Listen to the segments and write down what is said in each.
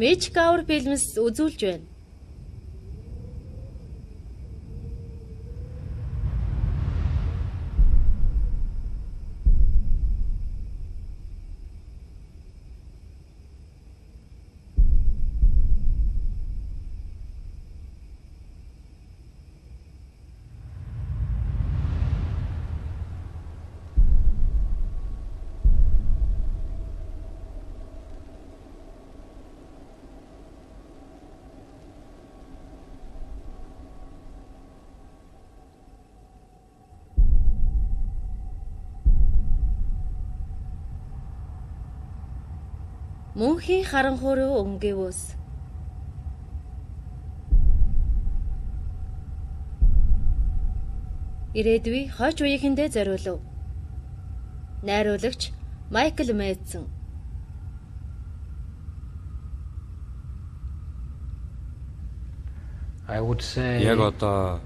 Magic Hour фильмс үзүүлж байна. Мөнхийн харанхуй руу өнгөвөөс. Ирээдүй хойч үеийнхэндээ зориулв. Найруулагч Майкл Мэдсэн. Яг одоо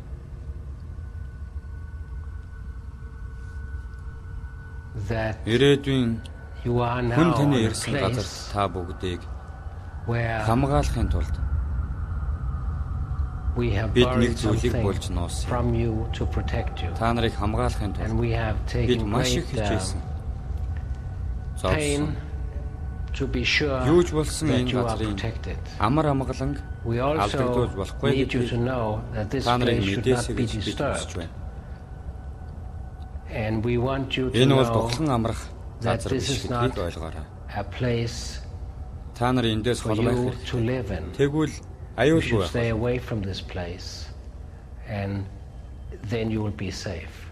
ирээдүйн хүн таны ирсэн газар та бүгдийг хамгаалахын тулд бид нэг зүйлийг болж нуусан. Та нарыг хамгаалахын тулд бид маш их хичээсэн. Зовсон. Юуж болсон энэ газрын амар амгаланг алдагдуулж болохгүй гэдгийг та нарыг мэдээсэй гэж бид хүсэж байна. Энэ бол дуглан амрах газар биш гэдгийг ойлгоорой. Та нар эндээс холбох хэрэгтэй. Тэгвэл аюулгүй байх. And then you will be safe.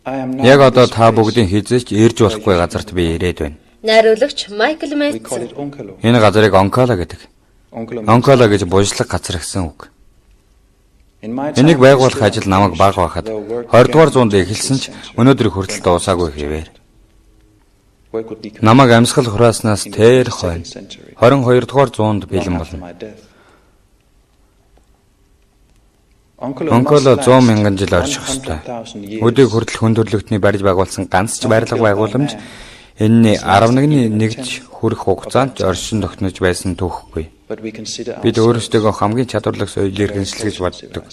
Яг одоо та бүгдийн хизээч ирж болохгүй газарт би ирээд байна. Найруулагч Майкл Мэдсэн. Энэ газрыг Онкола гэдэг. Онкола гэж буужлах газар гэсэн үг. Энийг байгуулах ажил намайг бага байхад 20 дугаар зуунд эхэлсэн ч өнөөдөр хүртэл дуусаагүй хэвээр. Намайг амьсгал хурааснаас тэр хойно 22 дугаар зуунд бэлэн болно. Онкола 100 мянган жил орших ёстой. Өдийг хүртэл хүндрэлтний барьж байгуулсан ганц ч барилга байгууламж энэний 11-ний нэгж хүрэх хугацаанд оршин тогтнож байсан түүхгүй. Бид өөрсдөө хамгийн чадварлаг соёлыг иргэншил гэж боддог.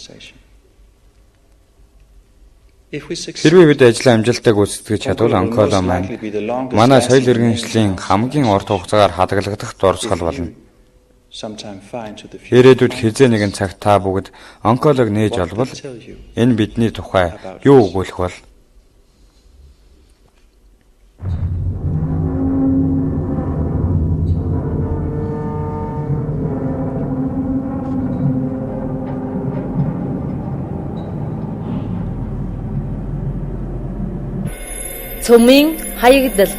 Хэрвээ бид ажлаа амжилттай гүйцэтгэж чадвал Онкола маань манай соёл иргэншлийн хамгийн урт хугацаагаар хадгалагдах дурсгал болно. Ирээдүйд хизээ нэгэн цагт та бүгд Онколог нээж олбол энэ бидний тухай юу өгүүлэх бол? Цөмийн хаягдал.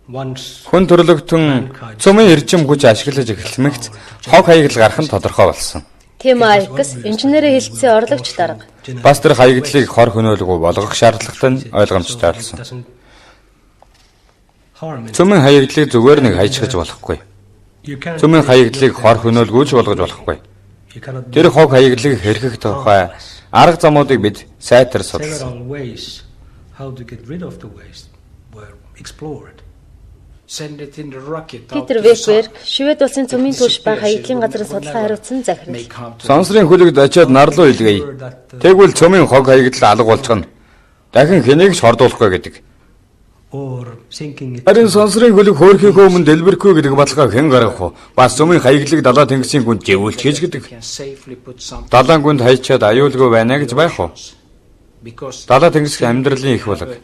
Хүн төрлөختөн цөмийн эрчим хүч ашиглаж эхлэмэгц хог хаягдал гарах нь тодорхой болсон. Тим Айкс инженерийн хэлтсийн орлогч дарга. Бас тэр хаягдлыг хор хөнөөлгүй болгох шаардлагатай нь ойлгомжтой болсон. Цөмийн хаягдлыг зүгээр нэг хайчгаж болохгүй. Цөмийн хаягдлыг хор хөнөөлгүйч болгож болохгүй. Тэр хог хаягдлыг хэрхэх тухай Арга замуудыг бид сайтар судалсан. Several ways how to get rid of the waste were explored. Send it in the rocket. Питер Векберг Швед улсын цөмийн түлш ба хаягдлын газрын судалгаа хариуцсан захирал. Сонсрын хөлөгд очиод нарлуу илгээе. Тэгвэл цөмийн хог хаягдал алга болчихно. Дахин хэнийг ч хордуулахгүй гэдэг. Харин сонсрын хөлөг хөөрхийнхөө өмнө дэлбэрэхгүй гэдэг баталгаа хэн гаргах вэ? Бас цөмийн хаягдлыг далаа тэнгисийн гүнд живүүлж хийж гэдэг. Далайн гүнд хайчаад аюулгүй байна гэж байх уу? Далаа тэнгисх амьдралын их болог.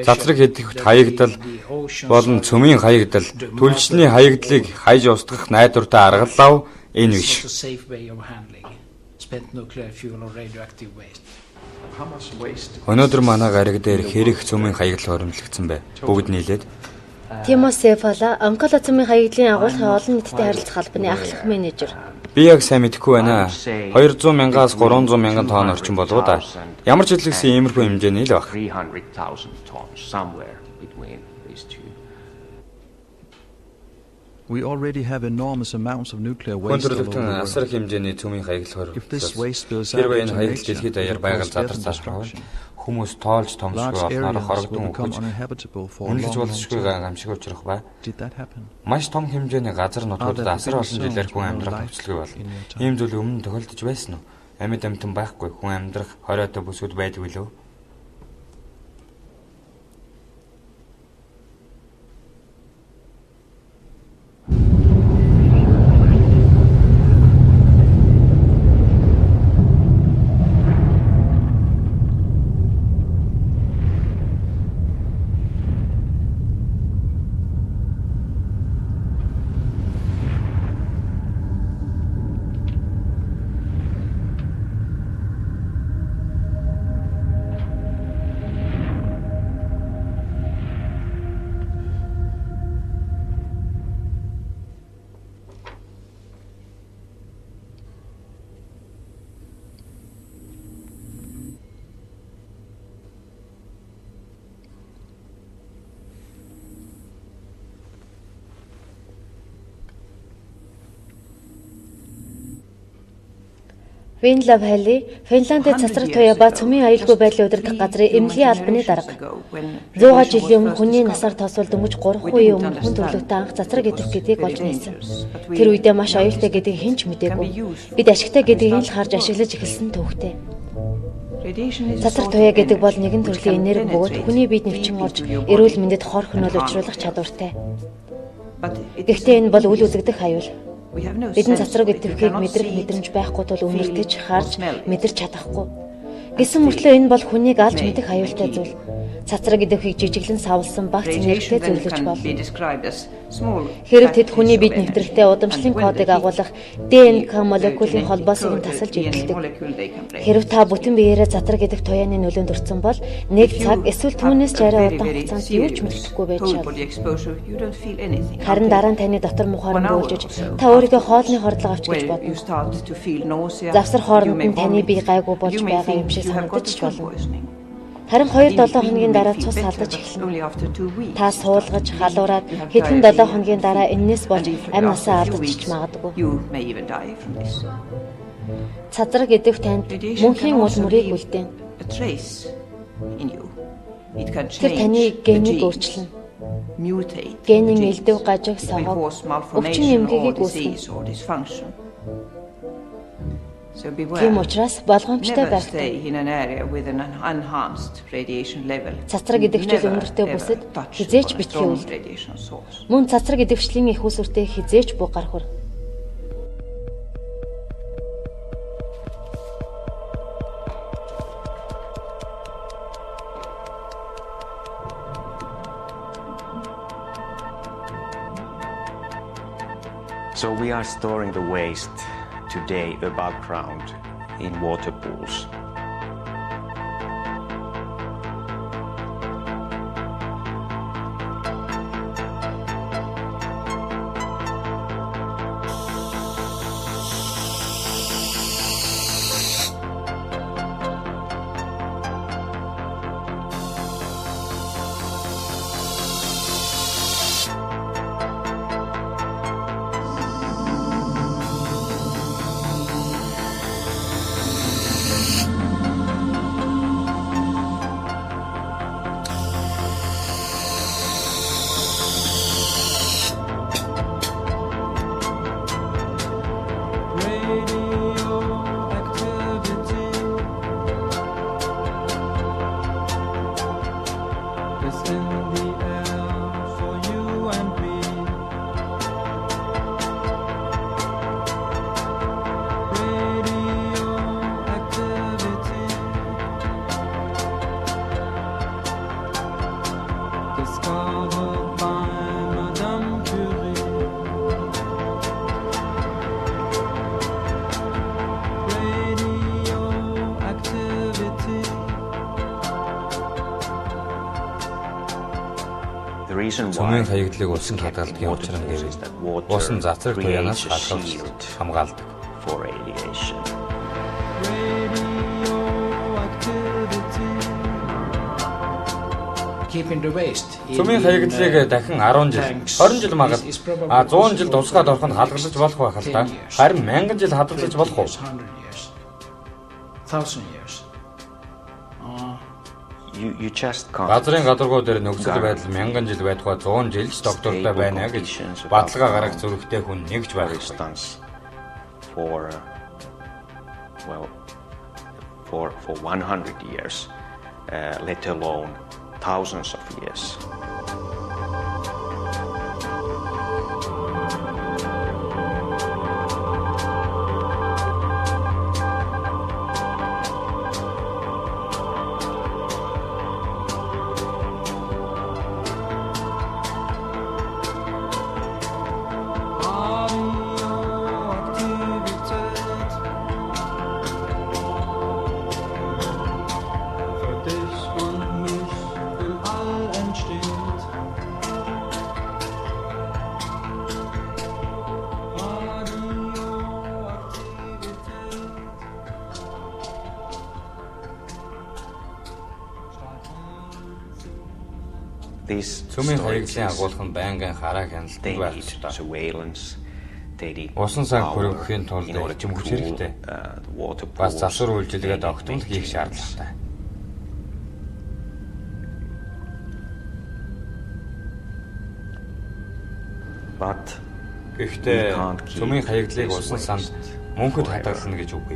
Цацраг хэдийхт хаягдал болон цөмийн хаягдал түлшний хаягдлыг хайж устгах найдвартай аргаллаа энэ биш. Өнөөдөр манай гариг дээр хэрэг цөмийн хаягдал хоримтлагдсан бай. Бүгд нийлээд Тимосефала Анкола цөмийн хаягдлын агуулгын олон нийтэд харилцах албаны ахлах менежер. Би яг сайн мэдэхгүй байна. 200 мянгаас 300 мянган тонн орчим болов да. Ямар ч хэлсэн иймэрхүү хэмжээний л баг. We already have enormous amounts of nuclear waste. Өндөрлөгтөн асар хэмжээний цөмийн хаягдал хоримтлагдсан. Хэрвээ энэ хаягдал дэлхийд даяар байгаль задарч хүмүүс тоолж томсгүй болноор хорогдсон үхэж үнэлж болзошгүй гамшиг учрах бай. Маш том хэмжээний газар нутгуудад асар олон жилээр хүн амьдрах нөхцөлгүй болно. Ийм зүйл өмнө тохиолдож байсан уу? Амьд амьтан байхгүй хүн амьдрах хориотой бүсгүүд байдаг билүү? Винлав Хали Финландд цацраг туяа ба цөмийн аюулгүй байдлын удирдах газрын эмнэлгийн албаны дарга. 100 жилийн өмнө хүний насаар тосвол дөнгөж 3 үеийн өмнө хүн төрлөختөө анх цацраг идэх гэдгийг олж нээсэн. Тэр үедээ маш аюултай гэдгийг хэн ч мэдээгүй. Бид ашигтай гэдгийг л харж ашиглаж эхэлсэн төвхтэй. Цацраг туяа гэдэг бол нэгэн төрлийн энерги бөгөөд хүний биед нэвчин орж эрүүл мэндэд хор хөнөөл учруулах чадвартай. Гэхдээ энэ бол үл үзэгдэх аюул. Бидний цацраг идэвхийг мэдрэх мэдрэмж байхгүй тул үнэртэж, харж, мэдэрч чадахгүй. Гэсэн мөртлөө энэ бол хүнийг алж мэдэх аюултай зүйл. Цацраг идэвхийг жижиглэн савлсан багц энергитэй зөвлөж бол. Хэрэг тэд хүний биед нэвтрэгтэй удамшлын кодыг агуулах ДНК молекулын холбоосыг нь тасалж эдэлдэг. Хэрв та бүтэн биеэрээ цацраг идэх туяаны нөлөөнд өртсөн бол нэг цаг эсвэл түүнээс ч арай удаан хугацаанд юу ч мэддэхгүй байж шал. Харин дараа нь таны дотор мухаар бөөлжөж та өөрийгөө хоолны хордлого авч гэж бодно. Завсар хооронд нь таны бие гайгүй болж байгаа юм шиг санагдаж ч болно. Харин 2-7 хоногийн дараа цус салдаж эхэлнэ. Та суулгаж, халуураад хэдхэн 7 хоногийн дараа энэс болж амь насаа алдаж ч магадгүй. Цацраг идэх танд мөнхийн ул мөрийг үлдээн. Тэр таны генийг өөрчилнө. Генийн элдв гажиг согоо өвчин эмгэгийг үүснэ. Тийм учраас болгоомжтой байхтай. Цацраг идэвхжил өндөртэй бүсэд хизээч битгий үл. Мөн цацраг идэвхжлийн их усүртэй хизээч буг гарахур. So we are storing the waste today above ground in water pools. Цөмийн хаягдлыг усан хадгалдгийн учир нь гэвэл усан цацраг туяанаас халахад хамгаалдаг. Цөмийн хаягдлыг дахин 10 жил, 20 жил магад 100 жил тусгаад ороход хадгалж болох байх л та. Харин 1000 жил хадгалж болох уу? Газрын гадаргуу дээр нөхцөл байдал 1000 жил байх ба 100 жил ч доктортой байна гэж баталгаа гаргах зүрхтэй хүн нэгж байхгүй. For 100 years, let alone thousands of years. Цөмийн хаягдлын агуулга нь байнгын хараа хяналтыг байлгаж усан цаг хөрөнгөхийн тулд эрчим хүч хэрэгтэй. Бас засвар үйлчилгээд огтмол хийх шаардлагатай. Гэхдээ цөмийн хаягдлыг усан санд мөнхөд хадгална гэж үгүй.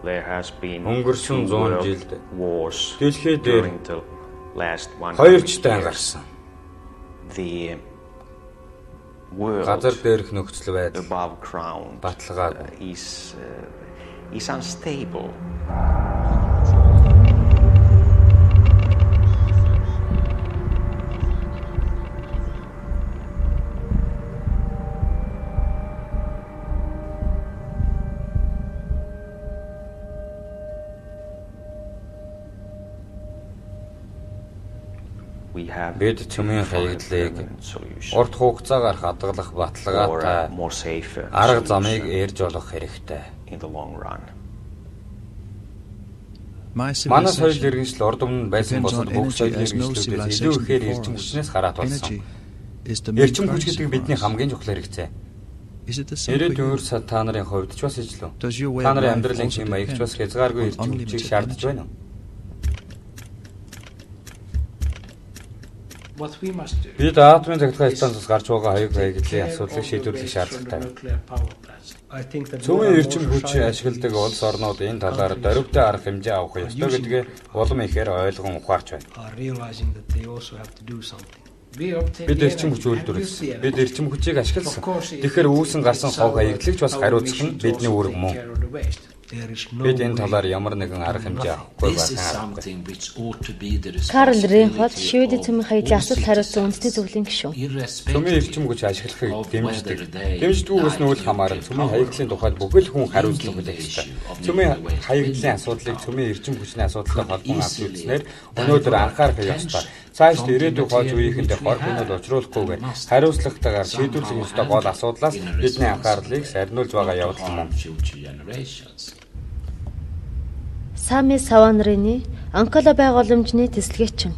Өнгөрсөн 100 жилд дэлхий дээр 2 ч дан гарсан. Газар дээрх нөхцөл байдал баталгаад is unstable. Бид цөмийн хаягдлыг урт хугацаагаар хадгалах баталгаатай арга замыг эрж олох хэрэгтэй. Манай соёл иргэншил урд өмнө байсан босод бүх соёл иргэншлүүдээс илүү ихээр эрчим хүчнээс хараад болсон. Эрчим хүч гэдэг бидний хамгийн чухал хэрэгцээ. Ирээдүйн та нарын хувьд ч бас ижлүү. Та нарын амьдралын хэм маягч бас хязгааргүй эрчим хүчийг шаардж байна уу? Бид атомын захиргааны станцаас гарч байгаа хаяг хаягдлын асуудлыг шийдвэрлэх шаардлагатай. Цөмийн эрчим хүчийг ашигладаг улс орнууд энэ талаар дөрвтэй арга хэмжээ авах ёстой гэдгээ улам ихээр ойлгон ухаарч байна. Бид эрчим хүч үйлдвэрлэсэн. Бид эрчим хүчийг ашигласан. Тэгэхээр үүсэн гарсан хог хаягдлагч бас хариуцах нь бидний үүрэг мөн. Бид энэ талаар ямар нэгэн арга хэмжээ авахгүй байна. Карл Рейнхольд Шведийн цөмийн хаягдлын асуудал хариуцсан үндэсний зөвлөлийн гишүүн. Цөмийн эрчим хүч ашиглахыг дэмждэг. Дэмждэггүйгээс нь үл хамааран цөмийн хаягдлын тухайд бүхэл хүн хариуцлага хүлээх ёстой. Цөмийн хаягдлын асуудлыг цөмийн эрчим хүчний асуудалтай холбон авч үзснээр өнөөдөр анхаарах ёстой. Цаашд ирээдүйн хойч үеийнхэндээ хор хүнөд учруулахгүйгээр хариуцлагатайгаар шийдвэрлэх ёстой гол асуудлаас бидний анхаарлыг сарниулж байгаа явдал мөн. Сами Саванрины Анкала байгууламжны тэслэгчин.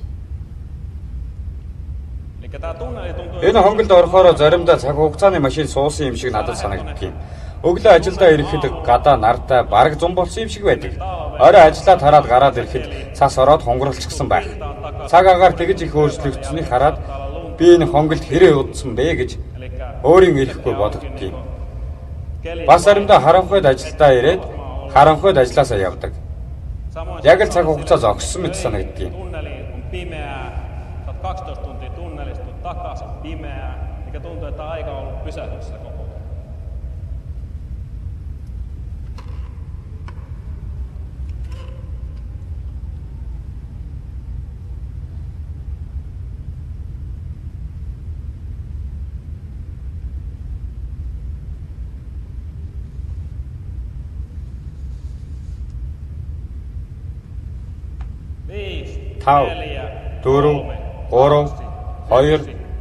Энэ хонголд орохоор заримдаа цаг хугацааны машин суусан юм шиг надад санагддаг юм. Өглөө ажилдаа ирэхэд гадаа нартай бараг зам болсон юм шиг байдаг. Орой ажиллаа тараад гараад ирэхэд цас ороод хунгарлцсан байх. Цаг агаар тэгж их өөрчлөгдсөнийг хараад би энэ хонголд хэрэг удсан бэ гэж өөрийн ирэхгүй бодогддог юм. Бас заримдаа харанхуйд ажилдаа ирээд харанхуйд ажилласаа явдаг. Яг л цаг хугацаа зогссон мэт санагддаг юм. 12 tuntia tunnelistut takaisin pimeää, mikä tuntuu, että aika on ollut pysähdyssä koko ajan. Тав, 4, 3, 2,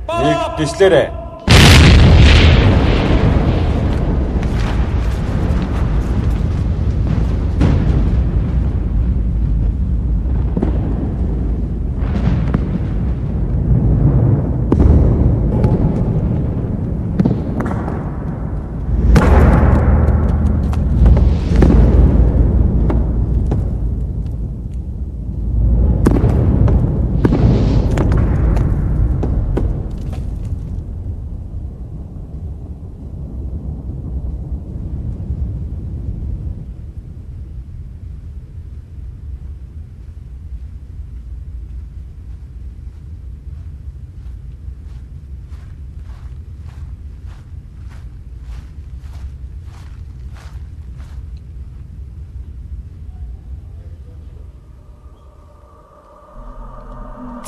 1 дэслээрэй.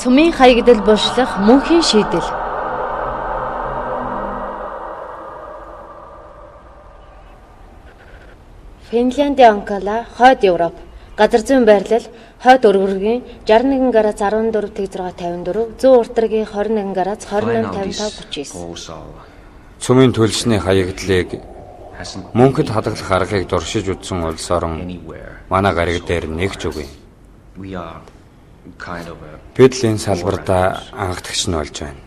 Цумын хаягдал бошлох мөнхийн шийдэл. Финляндийн Анкала, хойд Европ. Газар зүйн байрлал, хойд өргөргийн 61 гараас 14-654, зүүн уртаргийн 21 гараас 28-55-39. Цумын төлсний хаягдлыг мөнхөд хадгалах аргыг дуршиж үзсэн улс орон манай гариг дээр нэгж үгүй. Бид л энэ салбартаа анхдагч нь болж байна.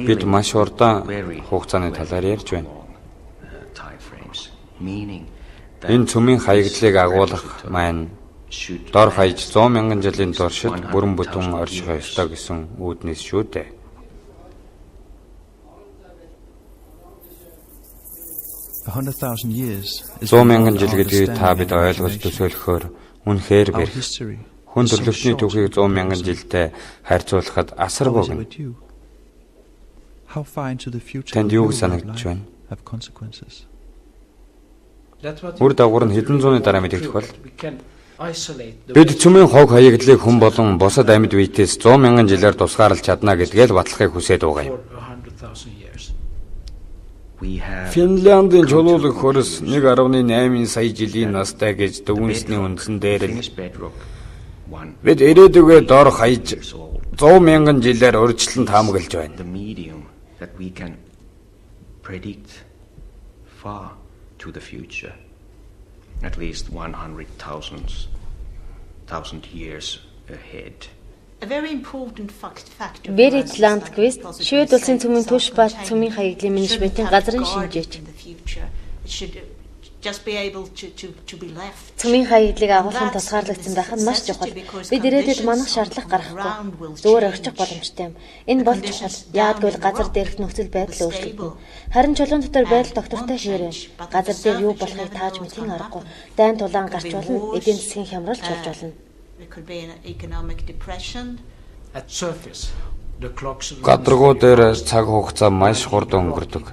Бид маш урдаан хугацааны талаар ярьж байна. Энэ цөмийн хаягдлыг агуулах маань дор хаяж 100 мянган жилийн туршид бүрэн бүтэн орших ёстой гэсэн үүднээс шүү дээ. 100 мянган жил гэдгийг та бид ойлгож төсөөлөхөөр үнэхээр бэрх. Хүн төрлөختний түүхийг 100 мянган жилдээ харьцуулахад асар богино. Танд юу санагдаж байна? Үр дагавар нь хэдэн зууны дараа мэдэгдэх бол бид цөмийн хог хаягдлыг хүн болон бусад амьд биетээс 100 мянган жилээр тусгаарлаж чадна гэдгээ л батлахыг хүсээд байгаа юм. Финляндийн чулуулаг хөрс 1.8 сая жилийн настай гэж дүгнсний үндсэн дээр л бид ирээдүгээ дор хаяж 100 мянган жилээр урьдчилан таамаглаж байна. At least 100,000 years ahead. Berit Landquist, Швед улсын цөмийн түвш ба цөмийн хаягдлын менежментийн газрын шинжээч. Цөмийн хаягдлыг агуулгын тусгаарлагдсан байх нь маш чухал. Бид ирээдүйд манах шаардлага гаргахгүй. Зүгээр орчих боломжтой юм. Энэ бол чухал. Яагтвэл газар дээрх нөхцөл байдал өөрчлөгдөнө. Харин чулуун дотор байдал доктортой хэвээрэн. Газар дээр юу болохыг тааж мэдхийн аргагүй. Дайн тулаан гарч болно. Эдийн засгийн хямралч болж болно. Гадаргуу дээр цаг хугацаа маш хурдан өнгөрдөг.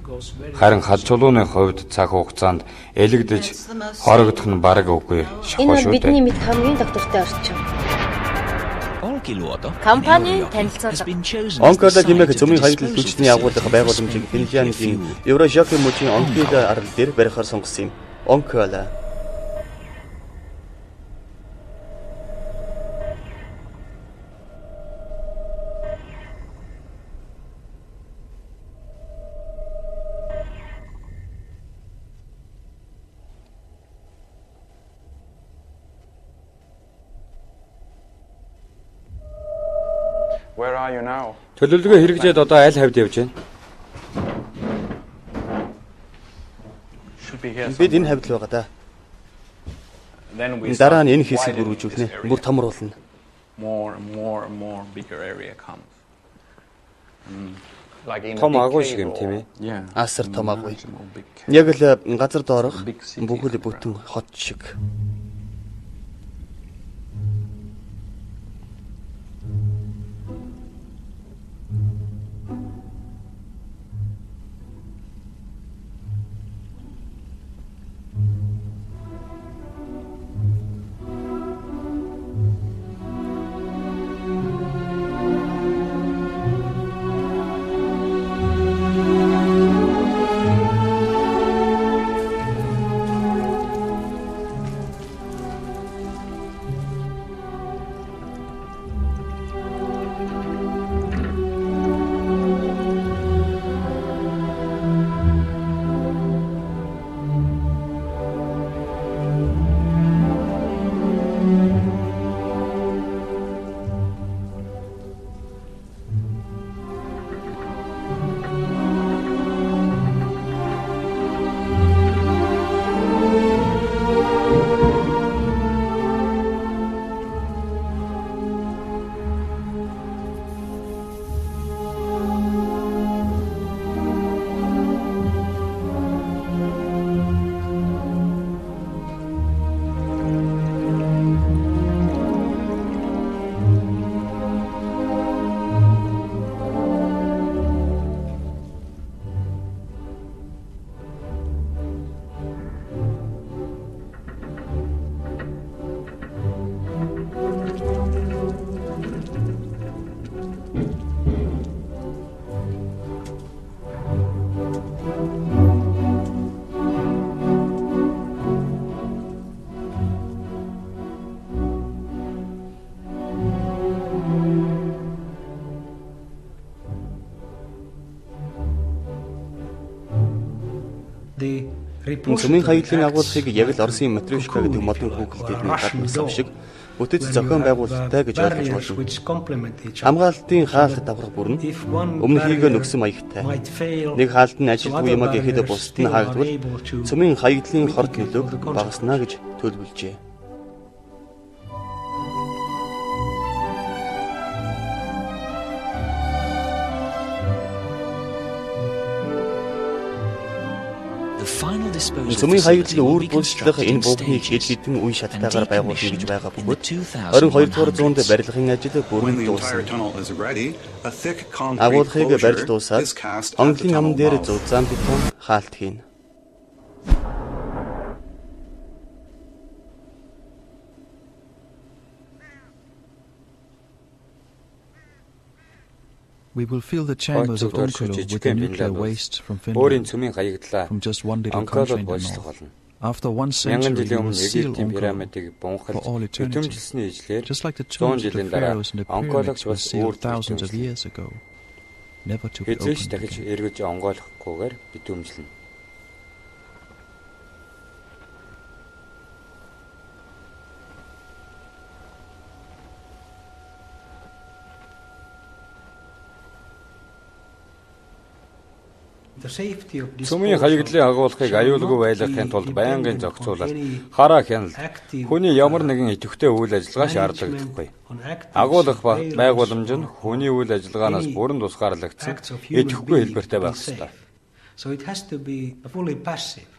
Харин хад чулууны хувьд цаг хугацаанд элэгдэж хорогдох нь бараг үгүй шахуу шүү дээ. Энэ бидний мэд хамгийн доктортой орчин. Компани танилцуулга. Онкола хэмээх цөмийн хаягдал түвшний агуулгын байгууламжийг Финляндийн Еврожокийн мужийн онцлог арал дээр барихаар сонгосон юм. Oncola. Where are you now? Төлөвлөгөө хэрэгжээд одоо аль хавьд явж байна? Should be here. Бид энэ хавьд л байгаа да. Then we Дараа start нь энэ хэсэг widening бүрүүжүүлнэ. this area. Бүр томруулна. More bigger area comes. Like in a Том big агуу cave шиг юм тийм ээ. or- Yeah. Асар том агуй. More big cave. Яг л газар доорох бүхэл бүтэн хот шиг. Цөмийн хаягдлын агуулгыг яг л Оросын Матрёшка гэдэг модон хүүхэлдэйн гаднасан шиг бүтэц зохион байгуулалттай гэж ойлгож болно. Хамгаалтын хаалт давхар бүр нь өмнөхийгөө нөхсөн маягтай. Нэг хаалт нь ажилтгүй юмаа гэхэд бусд нь хаагдвал цөмийн хаягдлын хорт нөлөөг багаснаа гэж төлөвлөжээ. Цөмийн хаягдлын үүр бүлчлэх энэ бүхнийг хэд хэдэн үе шаттайгаар байгуулсан гэж байгаа бөгөөд 22 дугаар зуунд барилгын ажил бүрэн дууссан. Агуулгыг барьж дуусаад онглын ам дээр зузаан бетон хаалт хийн. We will fill the chambers of Onkolo with the nuclear waste from Өөрийн Finland цөмийн хаягдлаа from just one little country in the бослох north. болно. After 1 Мянган century, жилийн we will өмнө seal Египтийн Onkolo пирамидыг for бунхалж all eternity, бүтэмжилсэний ижлээр just like the 100 tombs of the жилийн дараа pharaohs and the онкологч pyramids were бас sealed үүрэг thousands of бүтэмжлэнэ. years ago, never to be Хэзээ ч opened дахиж again. эргэж онгойлохгүйгээр бүтэмжлэнэ. Цөмийн хаягдлын агуулгыг аюулгүй байлгахын тулд байнгын зохицуулалт, хараа хяналт, хүний ямар нэгэн идэвхтэй үйл ажиллагаа шаардлагадаггүй. Агуулгах байгууламж нь хүний үйл ажиллагаанаас бүрэн тусгаарлагдсан идэвхгүй хэлбэртэй байх ёстой. So it has to be fully passive.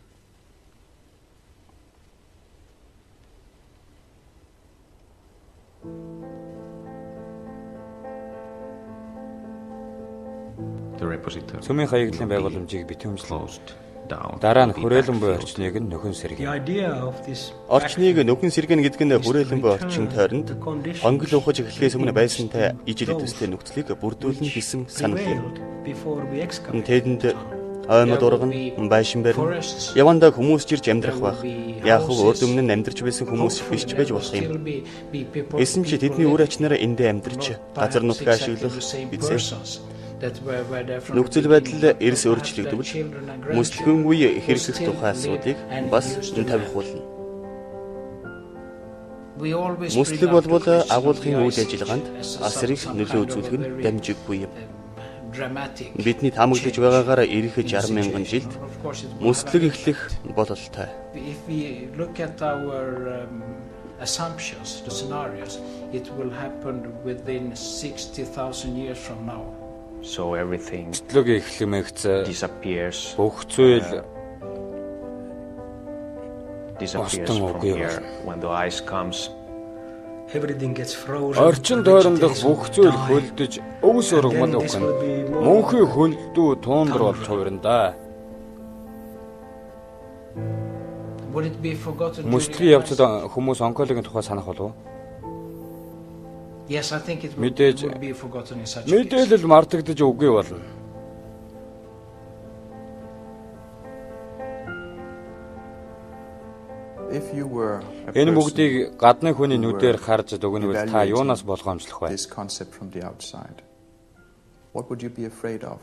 Цөмийн хаягдлын байгууламжийг бүтэмжлэн дараа нь хүрээлэн буй орчныг нь нөхөн сэргэнэ. Орчныг нөхөн сэргэнэ гэдэг нь хүрээлэн буй орчин тойронд хонгил ухаж эхлэхээс өмнө байсантай ижил төстэй нөхцөлийг бүрдүүлнэ гэсэн санал юм. Before we excavate. Тэдэнд Оймод урган, байшин барин, явандаа хүмүүс жирж амьдрах байх. Яг хөө урд өмнө амьдарч байсан хүмүүс биш ч байж болох юм. Эсэн чи тэдний үр ачнаараа эндээ амьдарч газар нутгаа ашиглах бидсээ. Нөхцөл байдал эрс өөрчлөгдөвөл мөслөгөнгүй хэрэгсэх тухай асуудыг бас тавих болно. Мөслөг болбол агуулгын үйл ажиллагаанд асрыг нөлөө үзүүлэх нь дамжиггүй юм. Бидний таамаглаж байгаагаар ирэх 60,000 жилд мөслөг эхлэх бололтой. Assumptions, the scenarios, it will happen within 60,000 years from now. So everything disappears. Бүх зүйл disappears from here when the ice comes. Everything gets frozen. Орчин тойрондох бүх зүйл хөлдөж өвс ургамал өгнө. Мөнхийн хөлдөө туундар болж хувирна. Мөслийн явцад хүмүүс онкологийн тухай санах болов уу? Yes, I think it would be forgotten in such a case. Мэдээлэл мартагдаж үгүй болно. Энэ бүгдийг гадны хүний нүдээр харж дүгнэвэл та юунаас болгоомжлох вэ? What would you be afraid of?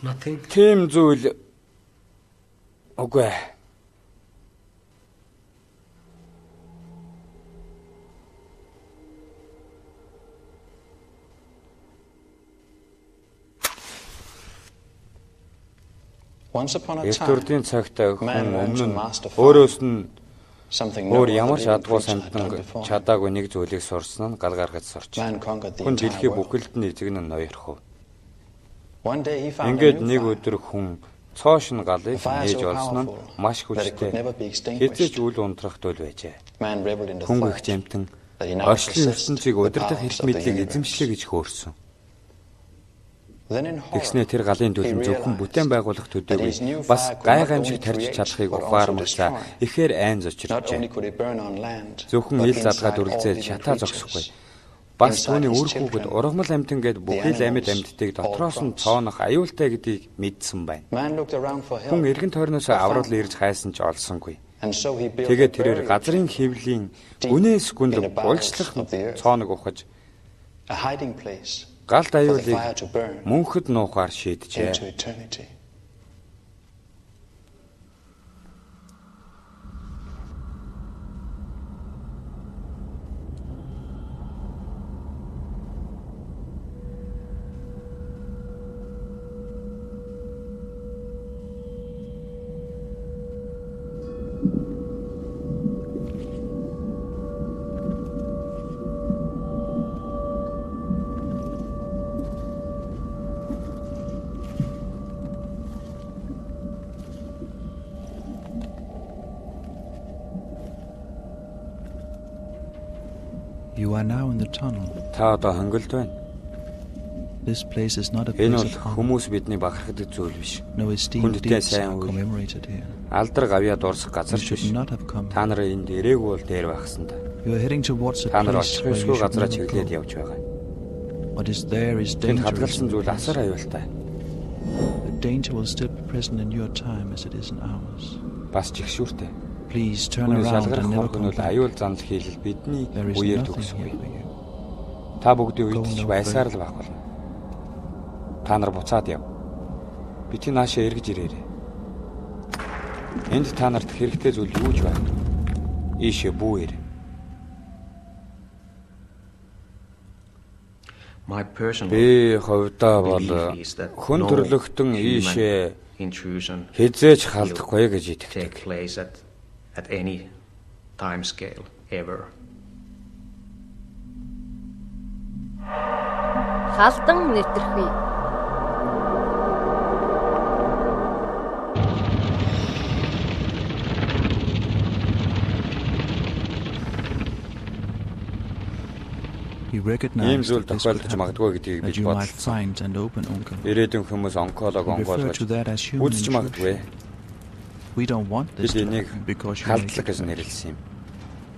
Nothing. Тийм зүйл үгүй. Эртүрдийн цагт хүн өмнө нь өөрөөс нь өөр ямар ч адгуу самтан чадаагүй нэг зүйлийг сурсан нь гал гаргаж сурч. Хүн дэлхий бүхэлд нь эзэгнэн ноёрхов. Ингээд нэг өдөр хүн цоошин галыг нээж олсон нь маш хүчтэй. Хэзээ ч үл унтрах тул байжээ. Хүн их жамтан орчлын ертөнцийг удирдах эрх мэдлийг эзэмшлээ гэж хөөрсөн. Тэгснэ тэр галын төлөм зөвхөн бүтээн байгуулах төдийгүй бас гай гамшиг тарьж чадахыг ухаармагсаа ихээр айн зочирчээ. Зөвхөн ил задгаад үргэлзээд шатаа зогсохгүй. Бас түүний үр хүүхэд ургамал амьтан гээд бүхий л амьд амьдтыг дотроос нь цоонох аюултай гэдгийг мэдсэн байна. Хүн эргэн тойрноос аврал ирж хайсан ч олсонгүй. Тэгээд тэрээр газрын хэвлийн гүнээс гүнд булчлах цооног ухаж галт аюулыг мөнхөд нуухаар шийджээ. You are now in the tunnel. Та одоо хонголд байна. This place is not a Энэ place бол хүмүүс бидний бахархдаг зүйл биш. No esteemed Хүндэтэй deeds сайн are үйл. commemorated here. Алдар гавья дуурсах газар You ч биш. should not have come. Та нар энд ирээгүй бол дээр байхсан та. You are heading towards a Та нар place очих where you ёсгүй should газараа never чиглээд go. явж байгаа. What is there is Тэнд dangerous. хадгалсан зүйл асар аюултай. The danger will still be present in your time as it is in ours. Бас чигшүүртэй. Please turn Түүнээс around ялгарх and never хорхон come бол back. аюул занал хийлэл бидний There is үеэр nothing here төгсөхгүй. for you. Та бүгдийн үед ч байсаар л байх болно. Та нар буцаад яв. Бити наашаа эргэж ирээрэй. Энд та нарт хэрэгтэй зүйл юу ч байна. Ийшээ бүүэр. Би ховдоо бол хүн төрлөختөн ийшээ хизээч халдахгүй гэж итгэдэг. At any time scale ever. Халдан нэвтэрхүй. Ийм зүйл тохиолдож магадгүй гэдгийг бид бодлоо. Ирээдүйн хүмүүс онколог онгоолгож үзэж магадгүй. We don't want this Бид to энийг happen because you халдлага гэж нэрлэсэн юм.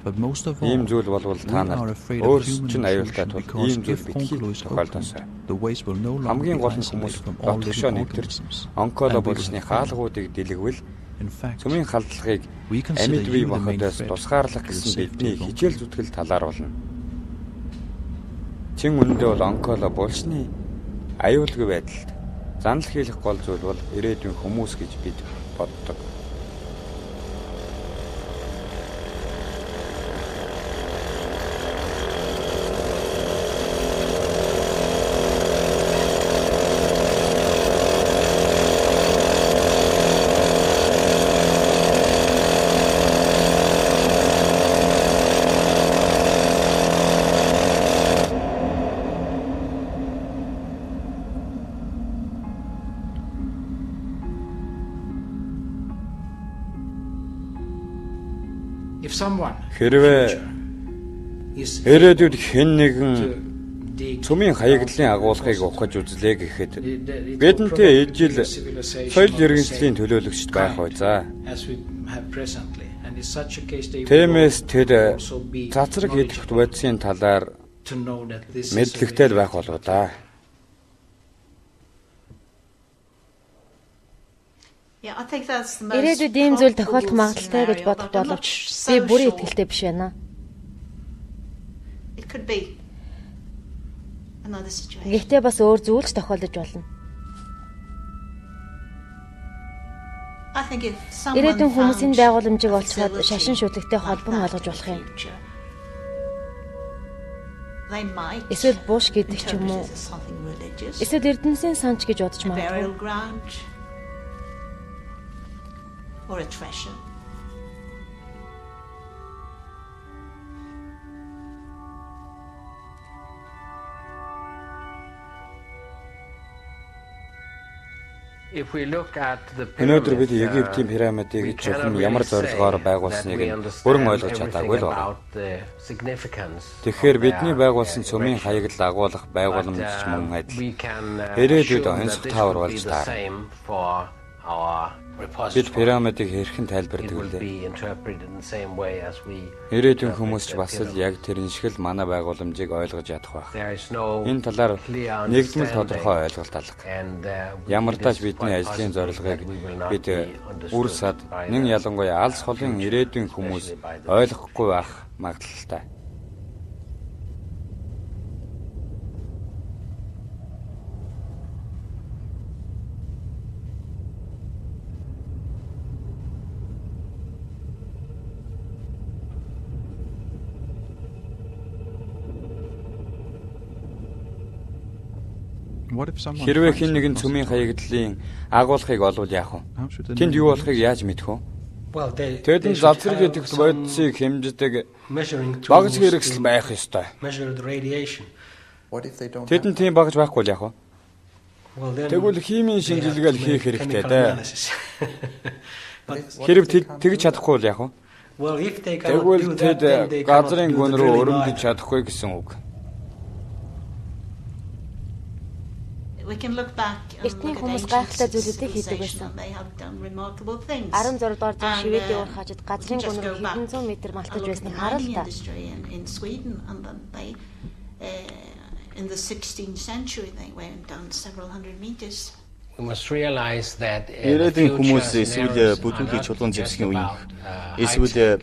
But most of all, Ийм зүйл болвол та we are нарт afraid of өөрсдөд human чинь аюултай intrusion тул because ийм зүйл if битгий Onkolo is тохиолдосоо. opened, the waste will no longer Хамгийн be гол нь isolated хүмүүс from all дотгошоо living нэгтэрч organisms. онколо And we болсны will хаалгуудыг дэлгвэл In fact, цөмийн халдлагыг we consider амьд бие you the main махбодоос threat тусгаарлах to the гэсэн safety бидний of Onkolo. хичээл зүтгэл талаар болно. Чин үнэндээ бол онколо булчны аюулгүй байдалд занал хийх гол зүйл бол ирээдүйн хүмүүс гэж бид боддог. Хэрвээ ирээдүйд хэн нэгэн цөмийн хаягдлын агуулгыг ухаж үзлээ гэхэд бидэнтэй ижил соёл иргэншлийн төлөөлөгчд байх бай за. Тиймээс тэд цацраг хийх бодисын талаар мэдлэгтэй байх болоо да. Ирээдүйд ийм зүйл тохиолдох магадaltaй гэж бодох боловч би бүрийн итгэлтэй биш байна. Гэхдээ бас өөр зүйл ч тохиолдож болно. Ирээдүйн хүмүүсийн байгууламжийг олцоход шашин шүтлэгтэй холбон олгож болох юм. Эсвэл буш гэдэг ч юм уу. Эсвэл эрдэнэсийн санч гэж бодож магадгүй. Or a treasure. Өнөөдөр бид Египтийн пирамидыг зөвхөн ямар зорилгоор байгуулсныг бүрэн ойлгож чадаагүй л байна. Тэгэхээр бидний байгуулсан цөмийн хаягдл агуулгах байгууламж ч мөн адил. Ирээдүйд онцгой таавар болж таарна. Бид пирамидыг хэрхэн тайлбардаг вэ? Ирээдүйн хүмүүс ч бас л яг тэрэн шиг л манай байгууламжийг ойлгож ядах байх. Энэ талаар нэгдмэл тодорхой ойлголт алга. Ямар ч бидний ажлын зорилгыг бид үр сад, нэн ялангуяа алс холын ирээдүйн хүмүүс ойлгохгүй байх магадлалтай. Хэрвээ хэн нэгэн цөмийн хаягдлын агуулгыг олвол яах вэ? Тэнд юу болохыг яаж мэдэх вэ? Тэд нь завцраг гэдэг бодисыг хэмждэг багц хэрэгсэл байх ёстой. Тэд нь тийм багц байхгүй л яах вэ? Тэгвэл химийн шинжилгээл хийх хэрэгтэй дээ. Хэрэг тэгж чадахгүй л яах вэ? Тэгвэл тэд газрын гүн рүү өрөмдөж чадахгүй гэсэн үг. Эртний хүмүүс гайхалтай зүйлүүдийг хийдэг байсан. 16 дугаар зуун Шведийн уур хажууд газрын гүн рүү хэдэн зуун метр малтаж байсныг хараа л та. In the 16th century they went down several hundred meters. Ирээдүйн хүмүүс эсвэл бүдүүлгийг чулуун зэвсгийн үеийн эсвэл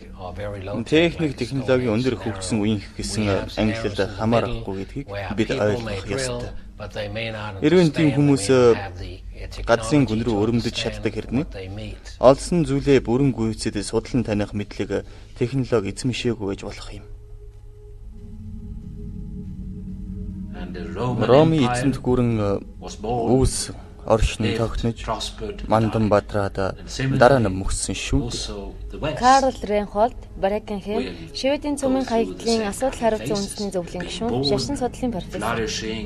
техник технологийн өндөр хөгжсөн үеийн гэсэн ангилалд хамаарахгүй гэдгийг бид ойлгох ёстой. Ирвэн тийм хүмүүс газрын гүн рүү өрөмдөж чаддаг хэрнээ олсон зүйлээ бүрэн гүйцэд судлан таних мэдлэг технологи эзэмшээгүй гэж болох юм. Ромын эзэнт гүрэн үүс оршин тогтнож Мандан Батраад дараа нь мөхсөн шүү. Карл Рейнхольд Брекенхем Шведийн цөмийн хаягдлын асуудал хариуцсан үндэсний зөвлөлийн гишүүн, шашин судлалын профессор.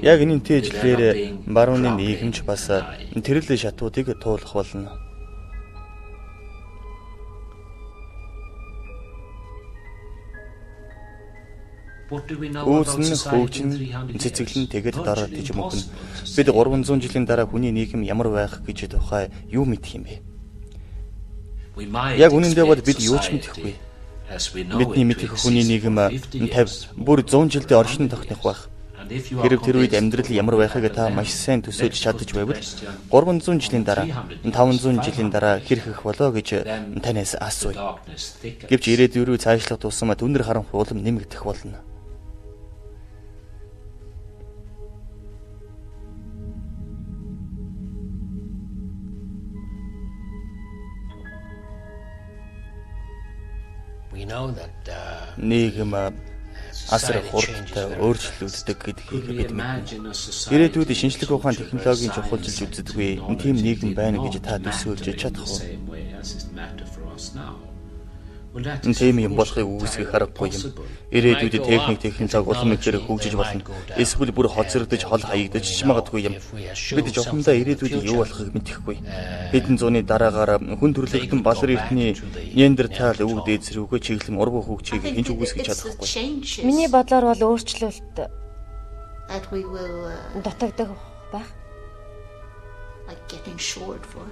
Яг энэ тэжлэлээр барууны нийгэмч бас тэрэл шатуудыг туулах болно. Үүс нь хөгжин цэцэглэн тэгээд дараа тийж мөхөн. Бид 300 жилийн дараа хүний нийгэм ямар байх гэж тухай юу мэдэх юм бэ? Яг үнэндээ бол бид юу ч мэдэхгүй. Бидний мэдэх хүний нийгэм 50 бүр 100 жилдээ оршин тогтнох байх. Хэрэг тэр үед амьдрал ямар байхыг та маш сайн төсөөлж чадж байвал 300 жилийн дараа 500 жилийн дараа хэрэг болоо гэж танаас асууя. Гэвч ирээдүйн рүү цаашлах тусам түнэр харанхуй улам нэмэгдэх болно. Нийгэм асар хурдтай өөрчлөгддөг гэдгийг бид мэднэ. Ирээдүйд шинжлэх ухаан технологийн чухалчилж үздэггүй тийм нийгэм байна гэж та төсөөлж чадах уу? Тийм юм болохыг үүсгэх аргагүй юм. Ирээдүйд техник технологи улам ихээр хөгжиж болно. Эсвэл бүр хоцрогдож хол хаягдаж ч магадгүй юм. Бид жохомдоо ирээдүйд юу болохыг мэдэхгүй. Хэдэн зууны дараагаар хүн төрлөختөн балар эртний Неандертал өвөг дээдсрүүгээ чиглэн ургуу хөгжийг хинж үүсгэж чадахгүй. Миний бодлоор бол өөрчлөлт дутагдах байх. Like getting short for.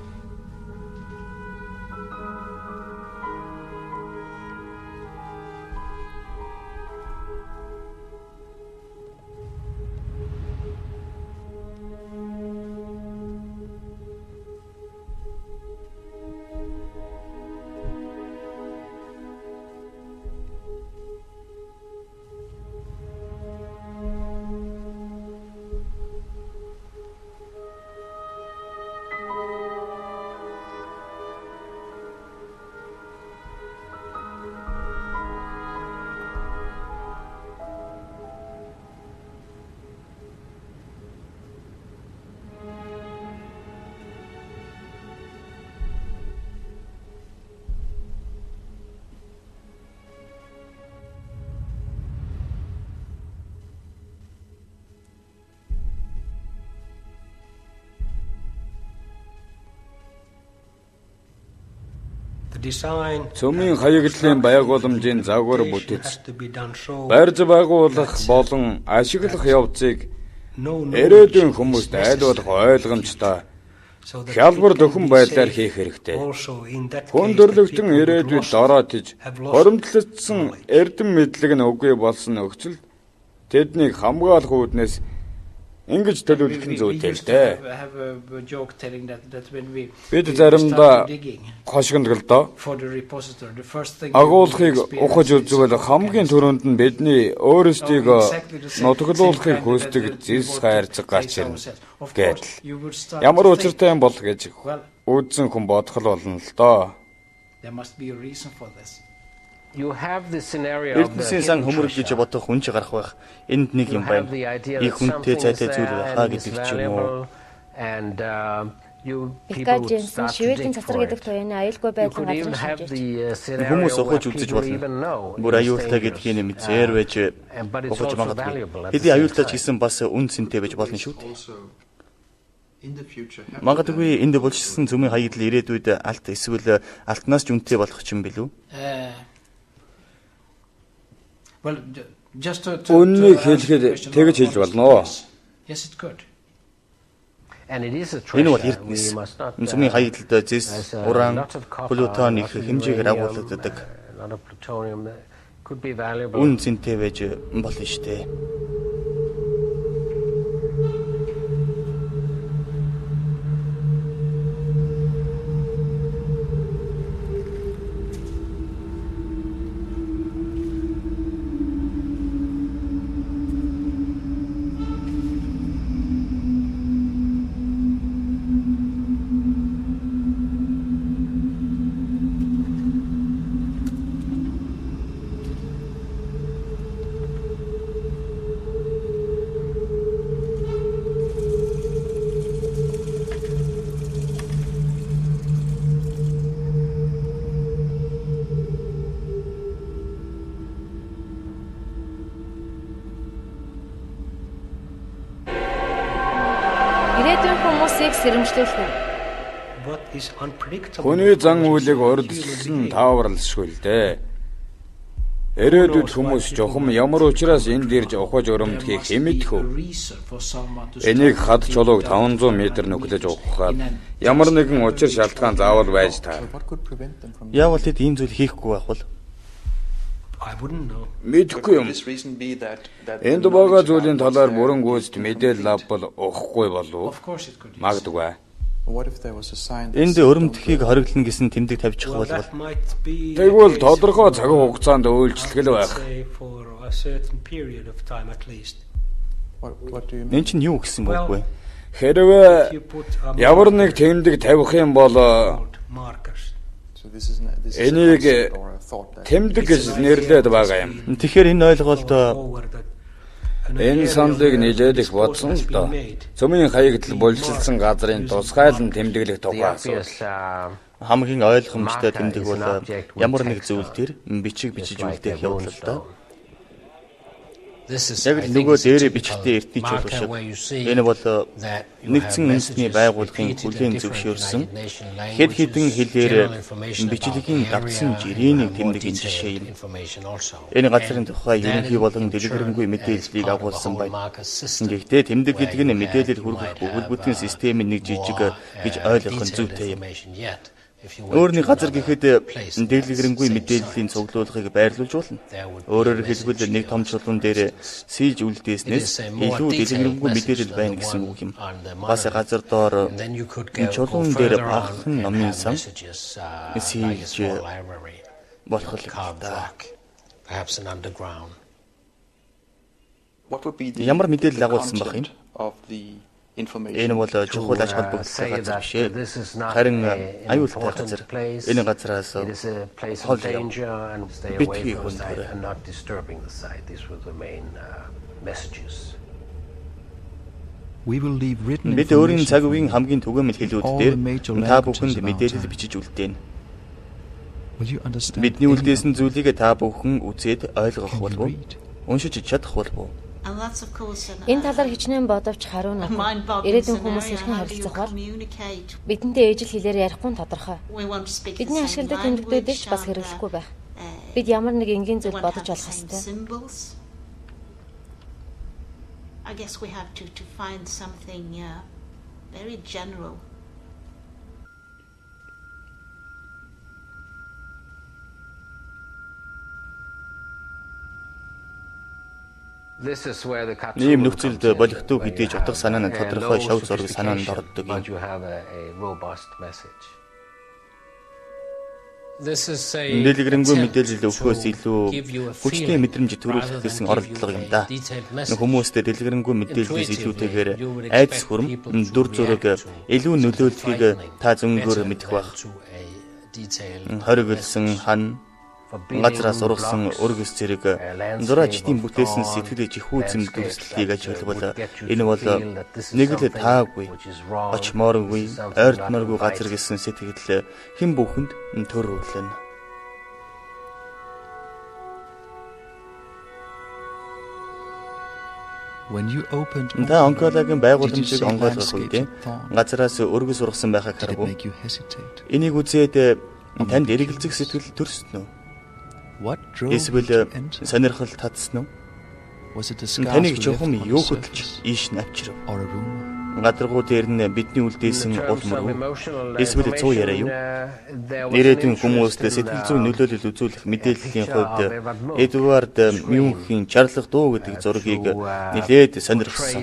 Цөмийн хаягдлын байгууламжийн загвар бүтэц, барьж байгуулах болон ашиглах явцыг ирээдүйн хүмүүст аль болох ойлгомжтой хялбар дөхөн байдлаар хийх хэрэгтэй. Хүн төрлөختөн ирээдүйд дороотж, хоримтлагдсан эрдэм мэдлэг нь үгүй болсон нөхцөлд тэднийг хамгаалах үүднээс ингэж төлөвлөх нь зүйтэй л дээ. Бид заримдаа хошигнол доо. Агуулгыг ухаж үзвэл хамгийн түрүүнд нь бидний өөрсдийгөө нутаглуулахыг хүсдэг зис хайрцаг гарч ирнэ. Гэтэл ямар учиртай юм бол гэж үүдсэн хүн бодох л болно л доо. Эрдэнэсийн сан хөмөрг гэж бодох хүн ч гарах байх. Энд нэг юм байна. Их хүнтэй цайтай зүйл байхаа гэдэг ч юм уу. Бикажинсэн шивэдийн цацар гэдэг туяаны аюулгүй байдлын газрын шинжээч. Хүмүүс ухаж үзэж болно. Бүр аюултай гэдгийг мэдсээр байж ухаж магадгүй. Хэдий аюултай ч гэсэн бас үн цэнтэй байж болно шүү дээ. Магадгүй энд болчихсон цөмийн хаягдл ирээдүйд алт эсвэл алтнаас ч үнэтэй болох юм билүү? Үннийг хэлэхэд тэгж хэлж болно. Энэ бол эрдэнэс. Цөмийн хаягдлд зэс, уран, плутон их хэмжээгээр агуулдаг. Үн цэнтэй байж болно шүү дээ. Ирээдүйн хүмүүсийг сэрэмжлүүлэх үү? Хүний зан үйлийг урдчилсан тааварлшгүй л дээ. Ирээдүйд хүмүүс жохом ямар учраас энд ирж ухаж өрөмдөхийг хэмэдэх үү? Энийг хад чулууг 500 м нүглэж ухахад ямар нэгэн учир шалтгаан заавал байж таа. Яавал тэд ийм зүйл хийхгүй байх бол? Мэдэхгүй юм. Энд байгаа зүйлийн талаар бүрэн гүйцэд мэдээлэл авбал өгөхгүй болов. Магадгүй. Энд өрөмтөхийг хориглоно гэсэн тэмдэг тавьчих бол тэгвэл тодорхой цаг хугацаанд үйлчлэл байх. Энэ чинь юу гэсэн үг вэ? Хэрвээ ямар нэг тэмдэг тавих юм бол энийг тэмдэг гэж нэрлээд байгаа юм. Тэгэхээр энэ ойлголт энэ саналыг нэлээд их бодсон л доо. Цөмийн хаягдл булчилсан газрын тусгайлан тэмдэглэх тухай хамгийн ойлгомжтой тэмдэг бол ямар нэг зүйл төр бичиг бичиж үлдээх явдал л доо. Яг л нөгөө дээрээ бичгтээ эртний чуулга шиг энэ бол нэгдсэн үндэсний байгууллагын хүлээн зөвшөөрсөн хэд хэдэн хэлээр бичлэгийн давтсан жирийн тэмдгийн жишээ юм. Энэ газрын тухай ерөнхий болон дэлгэрэнгүй мэдээллийг агуулсан байна. Гэхдээ тэмдэг гэдэг нь мэдээлэл хүргэх хөл бүтэн системийн нэг жижиг гэж ойлгох нь зүйтэй юм. Өөрний газар гэхэд дэлгэрэнгүй мэдээллийн цуглуулгыг байрлуулж болно. Өөрөөр хэлбэл нэг том чулуун дээр сийж үлдээснээс илүү дэлгэрэнгүй мэдээлэл байна гэсэн үг юм. Бас газар доор чулуун дээр бахан номын сан сийж болох юм да. Ямар мэдээлэл агуулсан байх юм? Энэ бол чухал ач холбогдолтой газар биш ээ. Харин аюултай газар. Энэ газараас хол битгий хүндрэ. Бид өөрийн цаг үеийн хамгийн түгээмэл хэлүүд дээр та бүхэнд мэдээлэл бичиж үлдээнэ. Бидний үлдээсэн зүйлийг та бүхэн үзээд ойлгох болов уу? Уншиж чадах болов уу? Энэ талаар хичнээн бодовч хариу нь ирээдүйн хүмүүс хэрхэн харилцах бол бидэнтэй ээжил хэлээр ярихгүй нь тодорхой. Бидний ашигладаг тэмдэгтүүдийг ч бас хэрэглэхгүй байх. Бид ямар нэг энгийн зүйл бодож олох ёстой. I guess we have to find something very general. Ийм нөхцөлд болигдуу хэдийж утга санаа нь тодорхой шав зураг санаанд ордог юм. Дэлгэрэнгүй мэдээлэл өгөхөөс илүү хүчтэй мэдрэмж төрүүлэх гэсэн оролдлого юм да. Хүмүүст дэлгэрэнгүй мэдээллээс илүүтэйгээр айдас хүрм, дүр зураг илүү нөлөөлөхийг та зөнгөөр мэдэх байх. Хориглосон хан газраас ургасан өргөс зэрэг зураачдын бүтээсэн сэтгэл жихүү зэм дүрслэлийг ажиглавал энэ бол нэг л таагүй очмооргүй ойртмооргүй газар гэсэн сэтгэл хэн бүхэнд төрүүлнэ. Та онкологийн байгууламжийг онгойлгох үед газараас өргөс ургасан байхыг харав. Энийг үзээд танд эргэлзэх сэтгэл төрсөн үү? Эсвэл сонирхол татсан уу? Таныг чухам юу хөдөлж ийш нь авчирв? Гадаргуу дээр нь бидний үлдээсэн улмар уу? Эсвэл цуу яриа юу? Ирээдүйн хүмүүст сэтгэл зүйн нөлөөлөл үзүүлэх мэдээллийн хувьд Эдвард Мюнхен Чарлах дуу гэдэг зургийг нэлээд сонирхсан.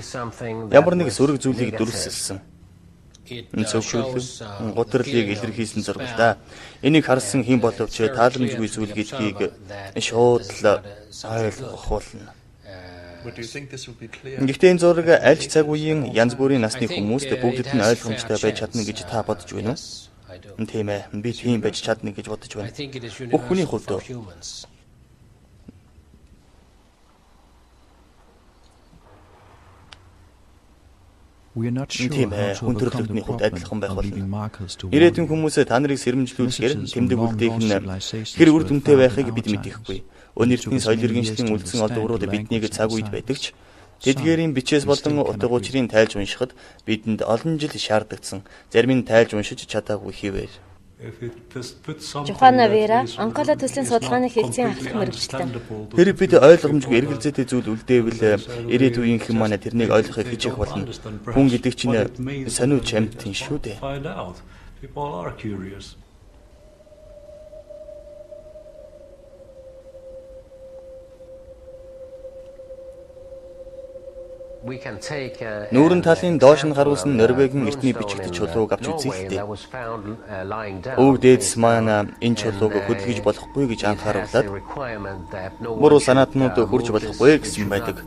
Ямар нэг сөрөг зүйлийг дүрсэлсэн. Зөвшөөрлөг гутралыг илэрхийлсэн зураг да. Энийг харсан хэн боловч тааламжгүй зүйл гэдгийг шууд л ойлгох болно. Гэхдээ энэ зураг аль ч цаг үеийн янз бүрийн насны хүмүүст бүгдд нь ойлгомжтой байж чадна гэж та бодож байна уу? Тийм ээ, би тийм байж чадна гэж бодож байна. Бүх хүний хувьд тийм ээ, хүн төрөлхтний хувьд адилхан байх болно. Ирээдүйн хүмүүсээ та нарыг сэрэмжлүүлэхээр тэмдэг үлдээх нь хэр үр дүнтэй байхыг бид мэдэхгүй. Өнөр эртний соёл иргэншлийн үлдсэн олдврууд биднийг цаг үед байдагч тэдгээрийн бичээс болон утга учирыг тайлж уншихад бидэнд олон жил шаардагдсан. Зарим нь тайлж уншиж чадаагүй хэвээр. Жохана Вера онкологи төслийн судалгааны хэлцийн ахлах мэргэжилтэн. Тэр бид ойлгомжгүй эргэлзээтэй зүйл үлдээвэл ирээдүйн хэн манай тэрнийг ойлгохыг хичээх болно. Хүн гэдэг чинь сониуч амьтан шүү дээ. Нүүрэн талын доош нь харуулсан Норвегийн эртний бичигдэл чулууг авч үзье. Өвөг дээдс маань энэ чулууг хөдөлгөж болохгүй гэж анхааруулад буруу санаатнууд хүрч болохгүй гэсэн байдаг.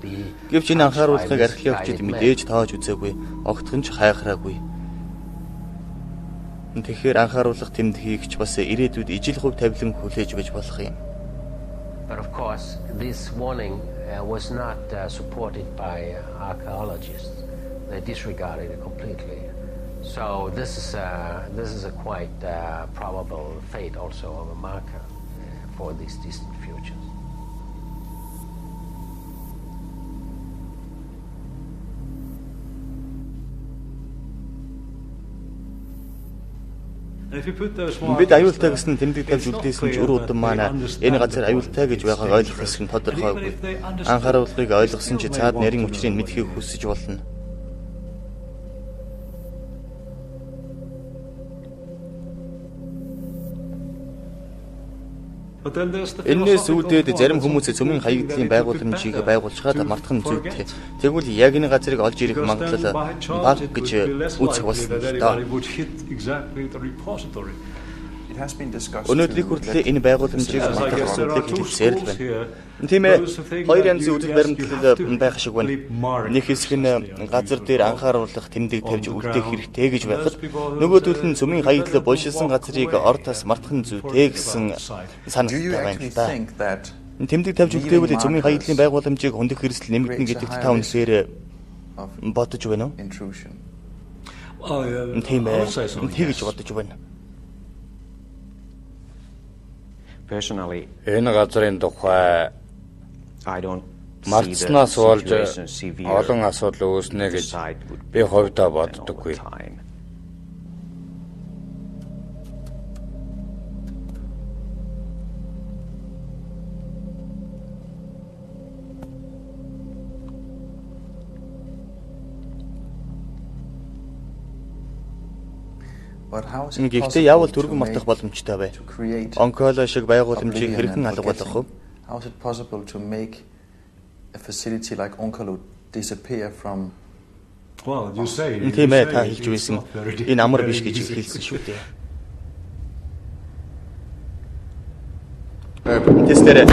Гэвч энэ анхааруулгыг археологчид мэдээж тоож үзээгүй, огтхон ч хайхраагүй. Тэгэхээр анхааруулга тэмдгийгч бас ирээдүйд ижил хувь тавилан хүлээж байж болох юм. But of course, this warning was not supported by archaeologists. They disregarded it completely. So this is a quite probable fate also of a marker for these distant futures. Бид аюултай гэсэн тэмдэг тавьж үлдээсэн ч өр удам маань энэ газар аюултай гэж байгааг ойлгох хэсэг нь тодорхойгүй. Анхааруулгыг ойлгосон ч цаад нарийн учрыг мэдхийг хүсэж болно. Энээс үүдээд зарим хүмүүс цөмийн хаягдлын байгууламжийг байгуулж хаад мартах нь зүйтэй. Тэгвэл яг энэ газрыг олж ирэх магадлал бага гэж үзэх болсон л доо. Өнөөдрийн хүртэл энэ байгууламжийг мартах асуудлыг хэлсээр л байна. Тийм ээ, хоёр янзын үйл баримтлал байх шиг байна. Нэг хэсэг нь газар дээр анхааруулах тэмдэг тавьж үлдээх хэрэгтэй гэж байхад нөгөөдөл нь цөмийн хаягдлаа булшилсан газрыг ортоос мартах нь зүйтэй гэсэн саналтай байна л да. Тэмдэг тавьж үлдээвэл цөмийн хаягдлын байгууламжийг хүндэх хэрэгсэл нэмэгдэнэ гэдэгт та үнэхээр бодож байна уу? Тийм ээ, тэгж бодож байна. Personally, энэ газрын тухай I don't мартснаас болж олон асуудал үүснэ гэж би хувьдаа боддоггүй. Гэхдээ яавал түргэн мартах боломжтой бай. Онколо шиг байгууламжийг хэрхэн алга болгох вэ? How is it possible to make a facility like Onkalo disappear from? Well, you say. Тийм ээ, та хэлж байсан. Энэ амар биш гэж хэлсэн шүү дээ. Тэстэрэ.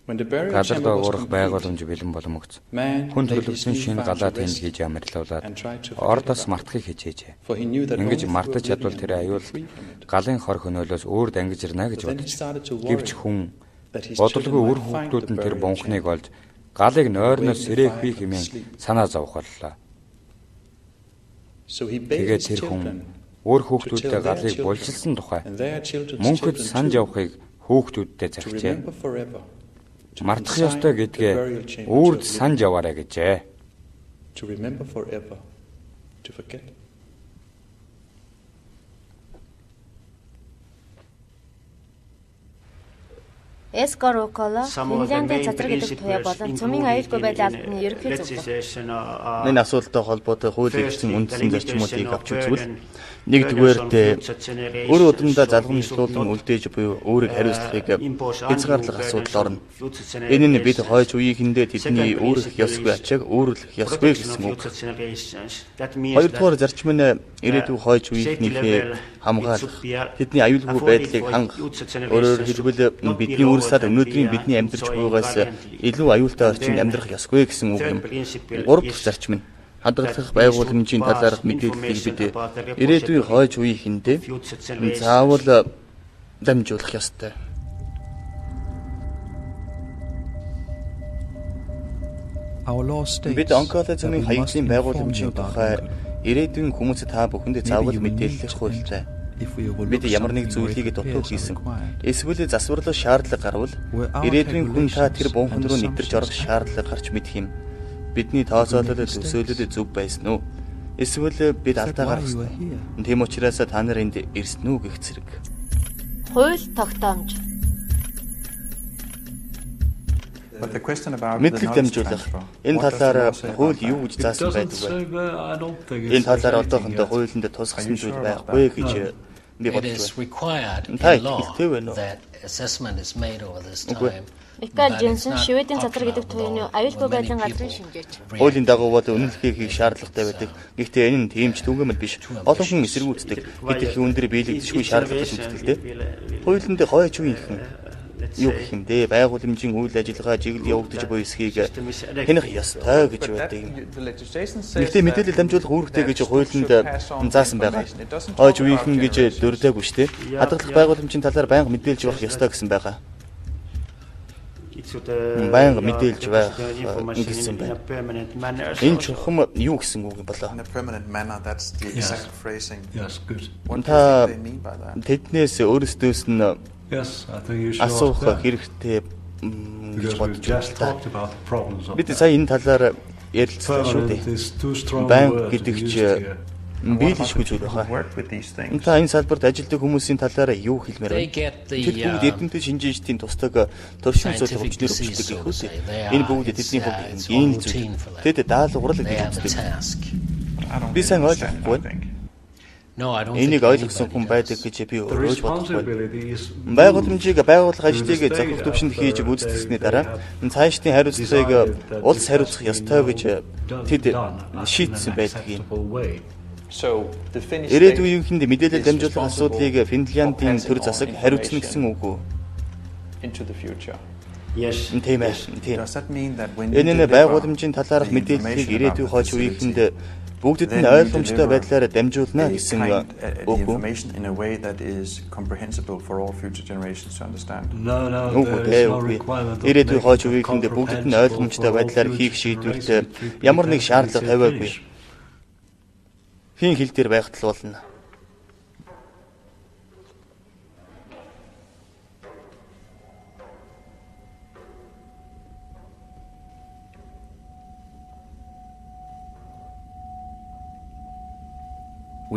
Газар доогоорох байгууламж бэлэн боломогц. Хүн төрлөختсөн шинэ галаа тэмдэглэж амарлуулад ордоос мартахыг хичээжээ. Ингэж мартаж чадвал тэр аюул галын хор хөнөөлөөс өөр дангиж ирнэ гэж бодож. Гэвч хүн бодлого үр хүүхдүүд нь тэр бунхныг олж галыг нойрноос сэрээхгүй хэмээн санаа зовх боллоо. Тэгээд тэр хүн өөр хүүхдүүдтэй галыг булчилсан тухай мөнхөд санаж явахыг хүүхдүүдтэй зарчээ. Мартах ёстой гэдгээ үрд санаж яваарай гэжээ. Эскороколо Финляндийн цацраг гэдэг туяа болон цөмийн аюулгүй байдлын албаны ерөнхий зөвлөл. Энэ асуудалтай холбоотой хуулийн эзэн үндсэн зарчмуудыг авч үзвэл нэгдүгээрт өөр удамдаа залгамжлуулан үлдээж буюу өөрийг хариуцлагыг хязгаарлах асуудал орно. Энэ нь бид хойч үеийнхэндээ тэдний өөрөх ёсгүй ачааг өөрлөх ёсгүй гэсэн үг. Хоёрдугаар зарчим нь ирээдүйн хойч үеийнхнийхээ хамгаалах, тэдний аюулгүй байдлыг хангах. Өөрөөр хэлбэл бидний үрсээр өнөөдрийн бидний амьдарч буйгаас илүү аюултай орчинд амьдрах ёсгүй гэсэн үг юм. Гурав дахь зарчим нь хадгалах байгууламжийн талаарх мэдээллийг бид ирээдүйн хойч үеийнхэндээ заавал дамжуулах ёстой. Бид онкологийн хаягдлын байгууламжийн тухай ирээдүйн хүмүүст та бүхэнд заавал мэдээлэх хуультай. Бид ямар нэг зүйлийг дутуу хийсэн эсвэл засварлах шаардлага гарвал ирээдүйн хүн та тэр буунхан руу нэвтэрч орох шаардлага гарч мэдэх юм. Бидний тооцоолол төсөөлөл зөв байсан уу? Эсвэл бид алдаа гаргасан уу? Тийм учраас та нар энд ирсэн үү гэх зэрэг. Хууль тогтоомж. Мэдлэг дамжуулах. Энэ талаар хууль юу гэж заасан байдаг вэ? Энэ талаар одоохондоо хуулинд тусгасан зүйл байхгүй гэж би бодож байна. Микаэл Женсен Шведийн цацраг гэдэг туяаны аюулгүй байдлын газрын шинжээч. Хуулийн дагуу бол үнэлгээ хийх шаардлагатай байдаг. Гэхдээ энэ нь тийм ч түгээмэл биш. Олон хүн эсэргүүцдэг. Хэдийх өндөр биелэгдэшгүй шаардлагатай үзэгдэлтэй. Хуулинд хойч үеийнхэн юу гэх юм бэ? Байгууламжийн үйл ажиллагаа чиглэл явагдаж буй эсхийг хянах ёстой гэж байдаг юм. Гэхдээ мэдээлэл дамжуулах үүрэгтэй гэж хуулинд заасан байгаа. Хойч үеийнхэн гэж дурдаагүй шүү дээ. Хадгалах байгууламжийн талаар байнга мэдээлж байх ёстой гэсэн байгаа. Байнга мэдээлж байх гэсэн байна. Энэ чухам юу гэсэн үг юм болоо? Та тэднээс өөрсдөөс нь асуух хэрэгтэй гэж бодож байна. Бид сая энэ талаар ярилцлаа шүү дээ. Банк гэдэг чинь биелэшгүй зүйл байна. Та энэ салбарт ажилладаг хүмүүсийн талаараа юу хэлмээр байна? Тэр бүгд эрдэмтэд шинжээчдийн тусдаг туршин зүйл хөгжлөөр хөгждөг гэх үү? Энэ бүгд тэдний хувьд ийм зүйл. Тэд даалгаврал гэж үздэг. Би сайн ойлгохгүй байна. Энийг ойлгосон хүн байдаг гэж би өөрөө бодохгүй. Байгууламжийг байгуулах ажлыг зөвхөн төвшөнд хийж гүйцэтгэсний дараа цаашдын хариуцлагыг улс хариуцах ёстой гэж тэд шийдсэн байдаг юм. Ирээдүйн үеийнхэнд мэдээлэл дамжуулах асуудлыг Финляндийн төр засаг хариуцна гэсэн үг үү? Тийм ээ. Энэ нь байгууламжийн талаарх мэдээллийг ирээдүйн хойч үеийнхэнд бүгдэд нь ойлгомжтой байдлаар дамжуулна гэсэн үг үү? Ирээдүйн хойч үеийнхэнд бүгдэд нь ойлгомжтой байдлаар хийх шийдвэрт ямар нэг шаардлага тавиагүй. Хин хил дээр байхад л болно.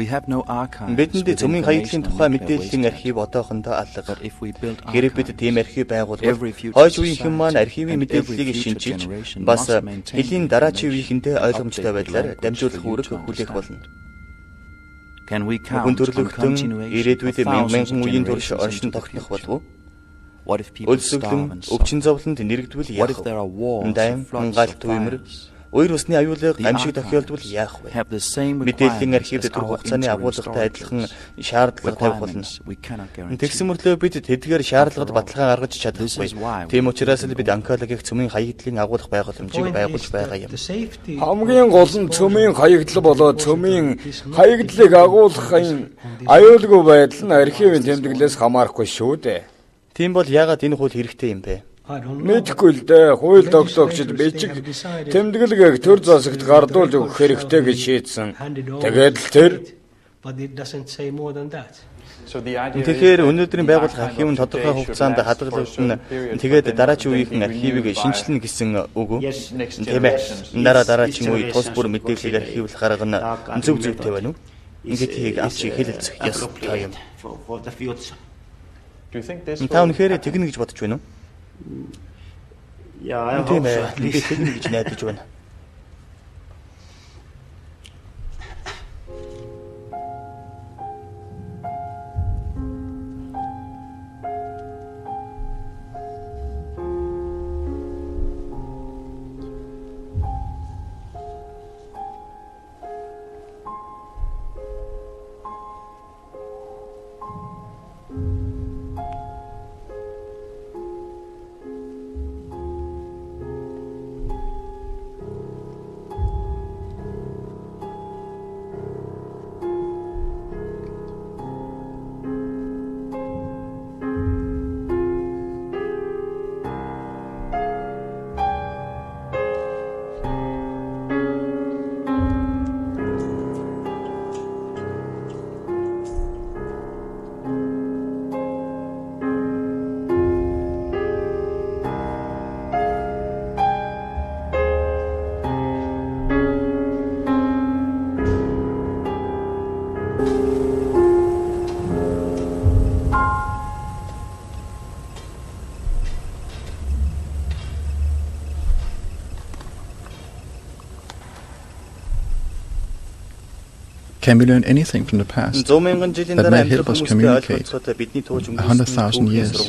Бидэнд цөмийн хаягдлын тухай мэдээллийн архив одоохондоо алга. Хэрэг бид тийм архив байгуулвал хойч үеийнхэн маань архивын мэдээллийг шинжилж бас хэлийн дараачийн үеийнхэндээ ойлгомжтой байдлаар дамжуулах үүрэг хүлээх болно. Хүн төрлөختөн ирээдүйд мянган үеийн турш оршин тогтнох болов уу? Өлсгөлэн, өвчин зовлонд нэрэгдвэл яах вэ? Дайм, галт түймэр, Өөр усны аюулыг гамшиг тохиолдвол яах вэ? Мэдээллийн архивд төрөх хугацааны агуулгатай адилхан шаардлага тавих болно. Тэгсэн мөрлөө бид тэдгээр шаардлагад баталгаа гаргаж чадахгүй. Тийм учраас л бид онкологийн цөмийн хаягдлын агуулгах байгууламжийг байгуулж байгаа юм. Хамгийн гол нь цөмийн хаягдал болоод цөмийн хаягдлыг агуулгахын аюулгүй байдал нь архивын тэмдэглэлээс хамаарахгүй шүү дээ. Тийм бол яагаад энэ хууль хэрэгтэй юм бэ? Мэдгүй л дээ. Хууль тогтоогчид бичиг тэмдэглэгийг төр засагт гардуулж өгөх хэрэгтэй гэж шийдсэн. Тэгээд л тэр Тэгэхээр өнөөдрийн байгууллага архивын тодорхой хугацаанд хадгалагдана. Тэгээд дараачийн үеийнхэн архивыг шинжилнэ гэсэн үг үү? Тийм ээ. Дараачийн үе тус бүр мэдээллийг архивлах арга нь зөв зүйтэй байна уу? Ингээд авч хэлэлцэх ёстой юм. Та үнэхээр тэгнэ гэж бодож байна уу? Yeah, I hope so at least. Гэж найдаж байна. Can we learn anything from the past that may help us communicate 100,000 years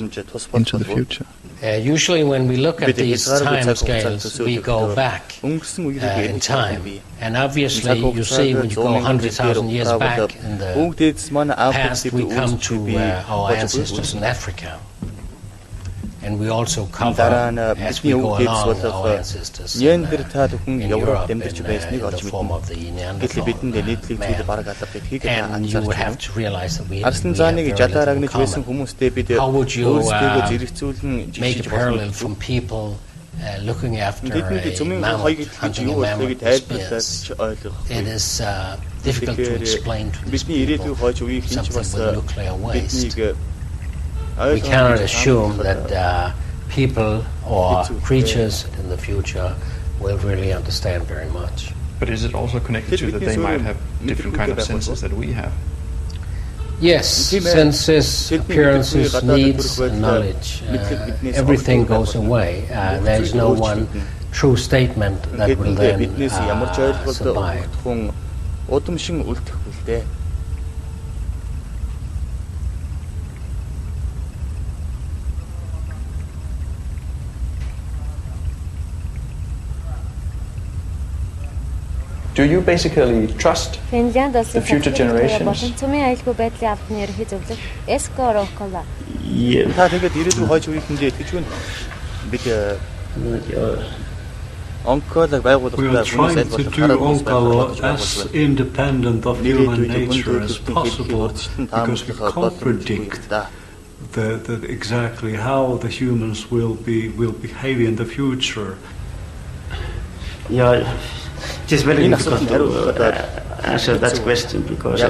into the future? Usually when we look at these time scales, we go back in time. And obviously, you see, when you go 100,000 years back in the past, we come to our ancestors in Africa. And we also cover, as we go along, our ancestors in Europe in the form of the Neanderthal man. And you would have to realize that we have very little in common. How would you make a parallel from people looking after a mammoth, hunting a mammoth with spears? It is difficult to explain to these people something with nuclear waste. We cannot assume that people or creatures in the future will really understand very much. But is it also connected to that they might have different kind of senses that we have? Yes, senses, appearances, needs, and knowledge. Everything goes away. There is no one true statement that will then survive. Do you basically trust the future generations? Та тэгээд ирээдүйн хойч үеийнхэндээ итгэж байна. Бид онколог байгууллагаа trying to do Onkalo as independent of human nature as possible because we can't predict exactly how the humans will behave in the future. Yeah. It is very difficult to answer that question because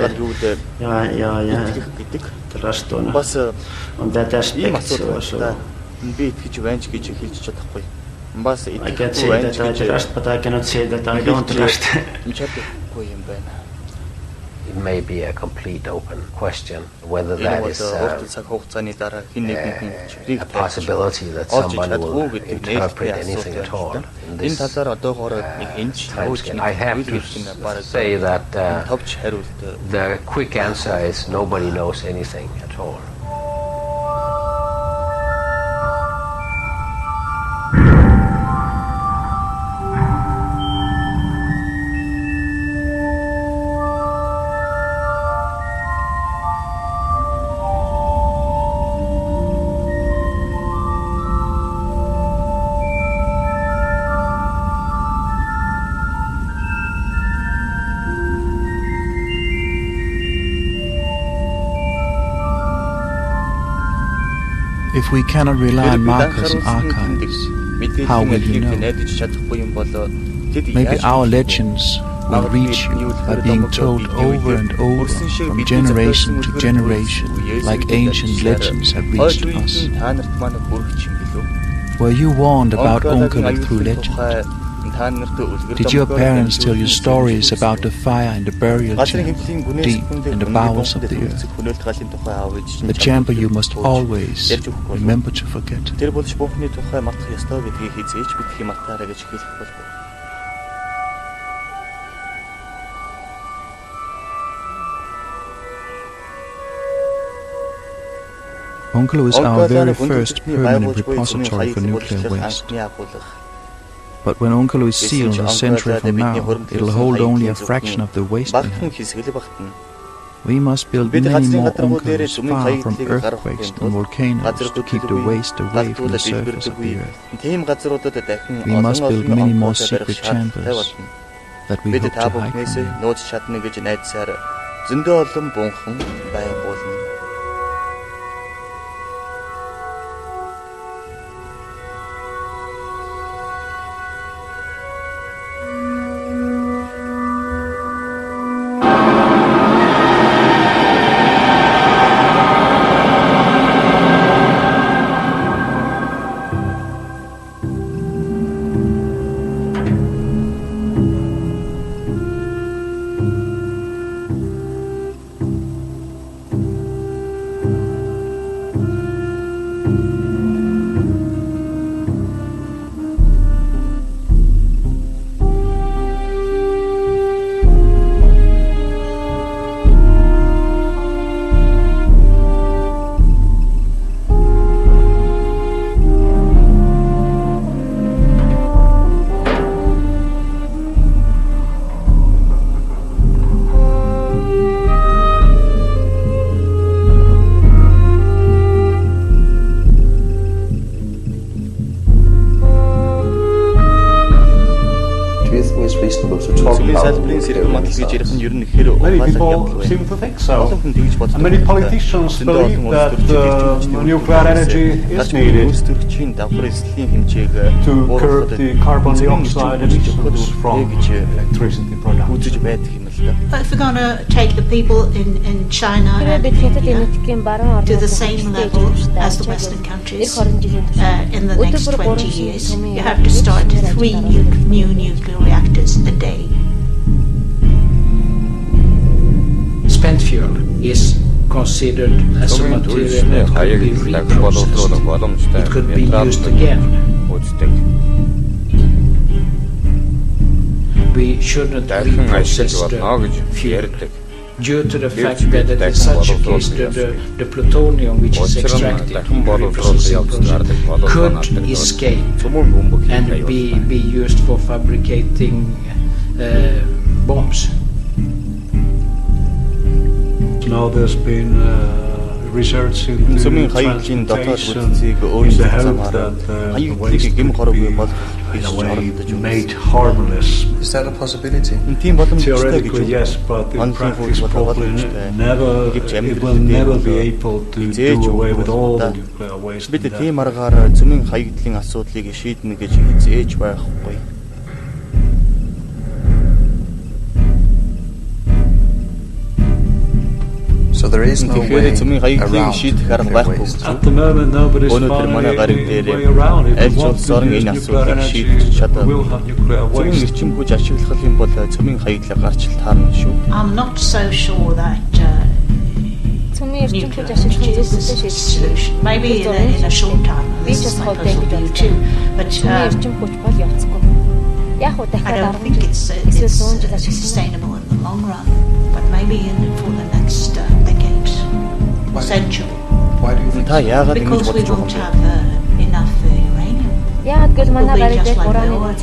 trust on that aspect. So I can say that I trust, but I cannot say that I don't trust. It may be a complete open question whether that is a possibility that someone will interpret anything at all in this time scale. I have to say that the quick answer is nobody knows anything at all. If we cannot rely on markers and archives, how will you know? Maybe our legends will reach you by being told over and over from generation to generation, like ancient legends have reached us. Were you warned about Onkalo through legend? Did your parents tell you stories about the fire in the burial chamber, deep in the bowels of the earth? The chamber you must always remember to forget. Ongkalo is our very first permanent repository for nuclear waste. But when Ongkalo is sealed a century from now, it'll hold only a fraction of the waste we have. We must build many more Ongkalos far from earthquakes and volcanoes to keep the waste away from the surface of the earth. We must build many more secret chambers that we hope to hide from you. Many people seem to think so. And many politicians believe that nuclear energy is needed to curb the carbon dioxide emissions from electricity production. If we're going to take the people in China and India to the same level as the Western countries in the next 20 years, you have to start 3 new nuclear reactors a day. Spent fuel is considered as a material that could be reprocessed. It could be used again. We shouldn't reprocess the fuel due to the fact that in such a case the plutonium which is extracted in the reprocessing process could escape and be used for fabricating bombs. Now there's been research into transportation in the hope that the waste could be in a way made harmless. Is that a possibility? Theoretically, yes, but in practice probably it will never be able to do away with all the nuclear waste. So there is no way around nuclear waste. At the moment, nobody's found any way around it. If we want to use nuclear energy, we'll have nuclear waste. I'm not so sure that nuclear energy is the solution. Maybe in a short time. This is my personal view too. But I don't think it's sustainable in the long run. But maybe for the next decades, century. Why do you think so? Because we won't have enough uranium. We'll be just like the oil. I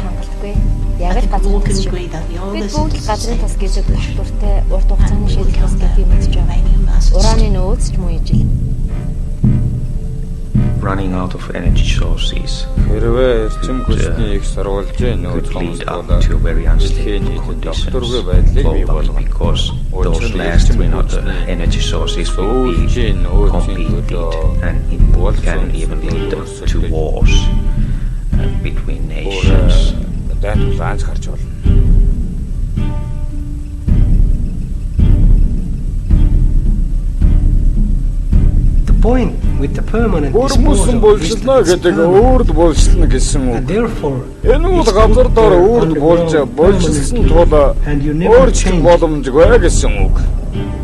think we all can agree that the oil is insufficient. And we will become the uranium as running out of energy sources could lead up to a very unstable conditions globally, because those last energy sources will be competed and it can even lead to wars between nations. The point with the permanent Бүрмөсөн болжлоо гэдэг өөрд болжлно гэсэн үг. Энэ бол газар дор өөрд болжлсон тул өөрчлөх боломжгүй гэсэн үг.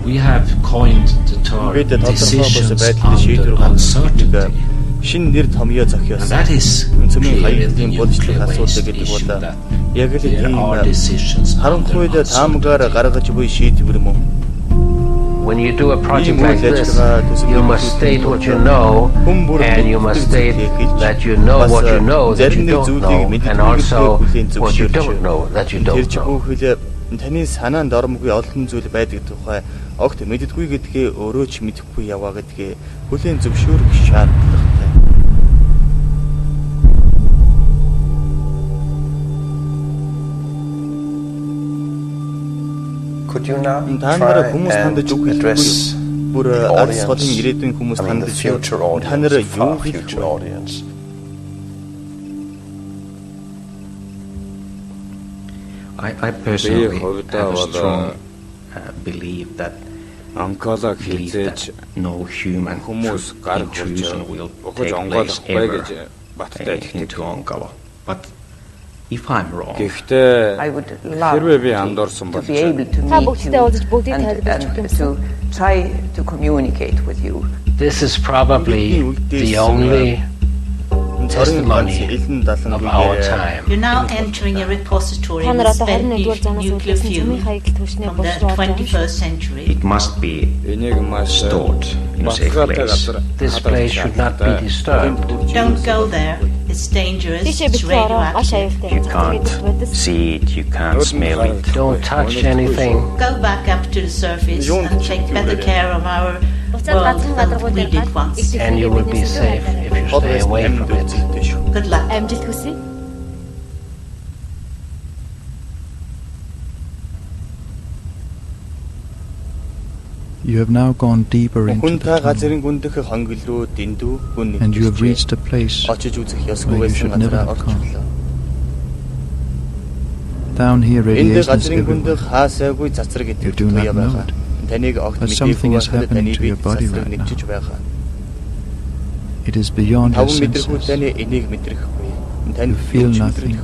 We have coined the term decisions under uncertainty. Шинэ нэр томьёо зохиосон. Цөмийн хаягдлын болжлын асуудал гэдэг бол яг л тийм харанхуйд таамгаар гаргаж буй шийдвэр мөн. When you do a project like this, you must state what you know, and you must state that you know what you know that you don't know, and also what you don't know that you don't know. Таны санаанд ормгүй олон зүйл байдаг тухай огт мэддэггүй гэдгээ өөрөө ч мэдэхгүй яваа гэдгээ хүлээн зөвшөөрөх шаардлагатай. Could you now try and address бүр арс голын ирээдүйн хүмүүс the future audience? I personally have a strong belief that no human intrusion will take place ever into Onkalo. But if I'm wrong, I would love to be able to meet you and to try to communicate with you. This is probably the only testimony of our time. You're now entering a repository with spent nuclear fuel from the 21st century. it must be stored in a safe place. This place should not be disturbed. Don't go there. It's dangerous. It's radioactive. You can't see it, you can't smell it. Don't touch anything. Go back up to the surface and take better care of our world than we did once. And you will be safe if you stay away from it. Good luck. You have now gone deeper into the tunnel, and you have reached a place where you should never have come. Down here radiations everywhere. You do not know it, but something is happening to your body right now. It is beyond your senses. You feel nothing.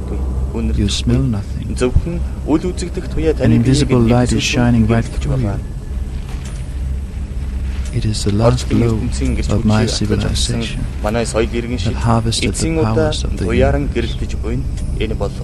You smell nothing. An invisible light is shining right through you. It is the last glow of my civilization that harvested the powers of the universe.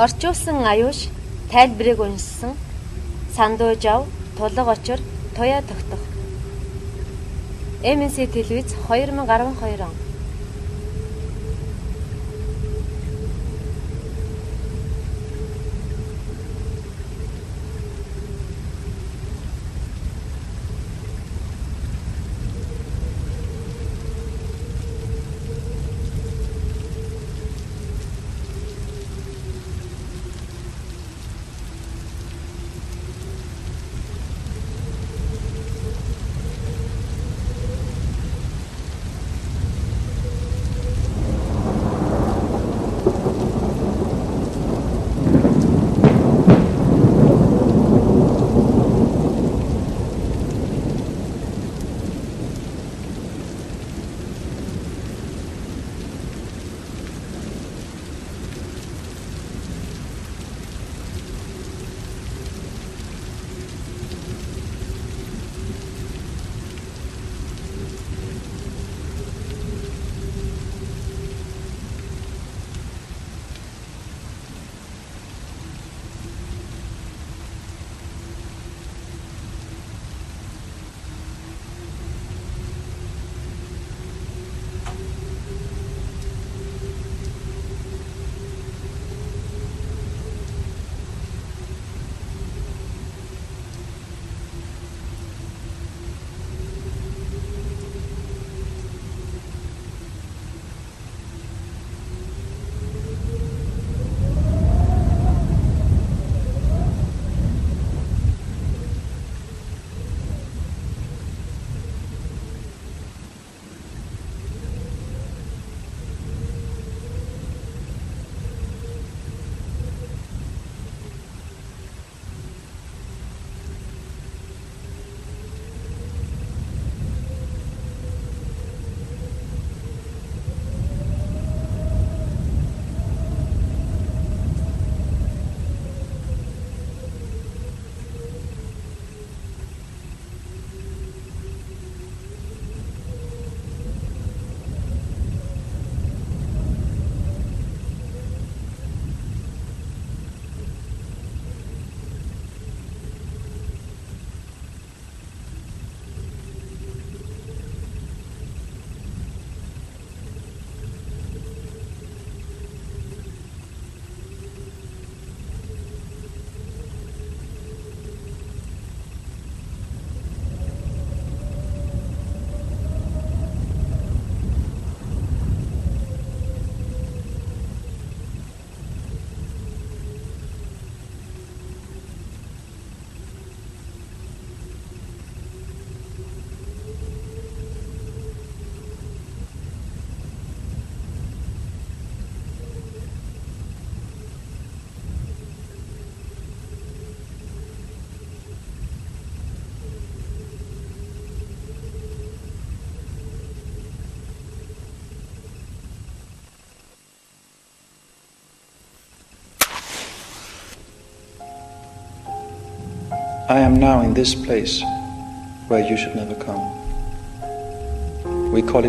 Орчуулсан аюуш, тайлбарыг уншсан, сандуу жав, тулга очир, туяа тогтох. MNC телевиз 2012 он. I am now in this place where you should never come. We call it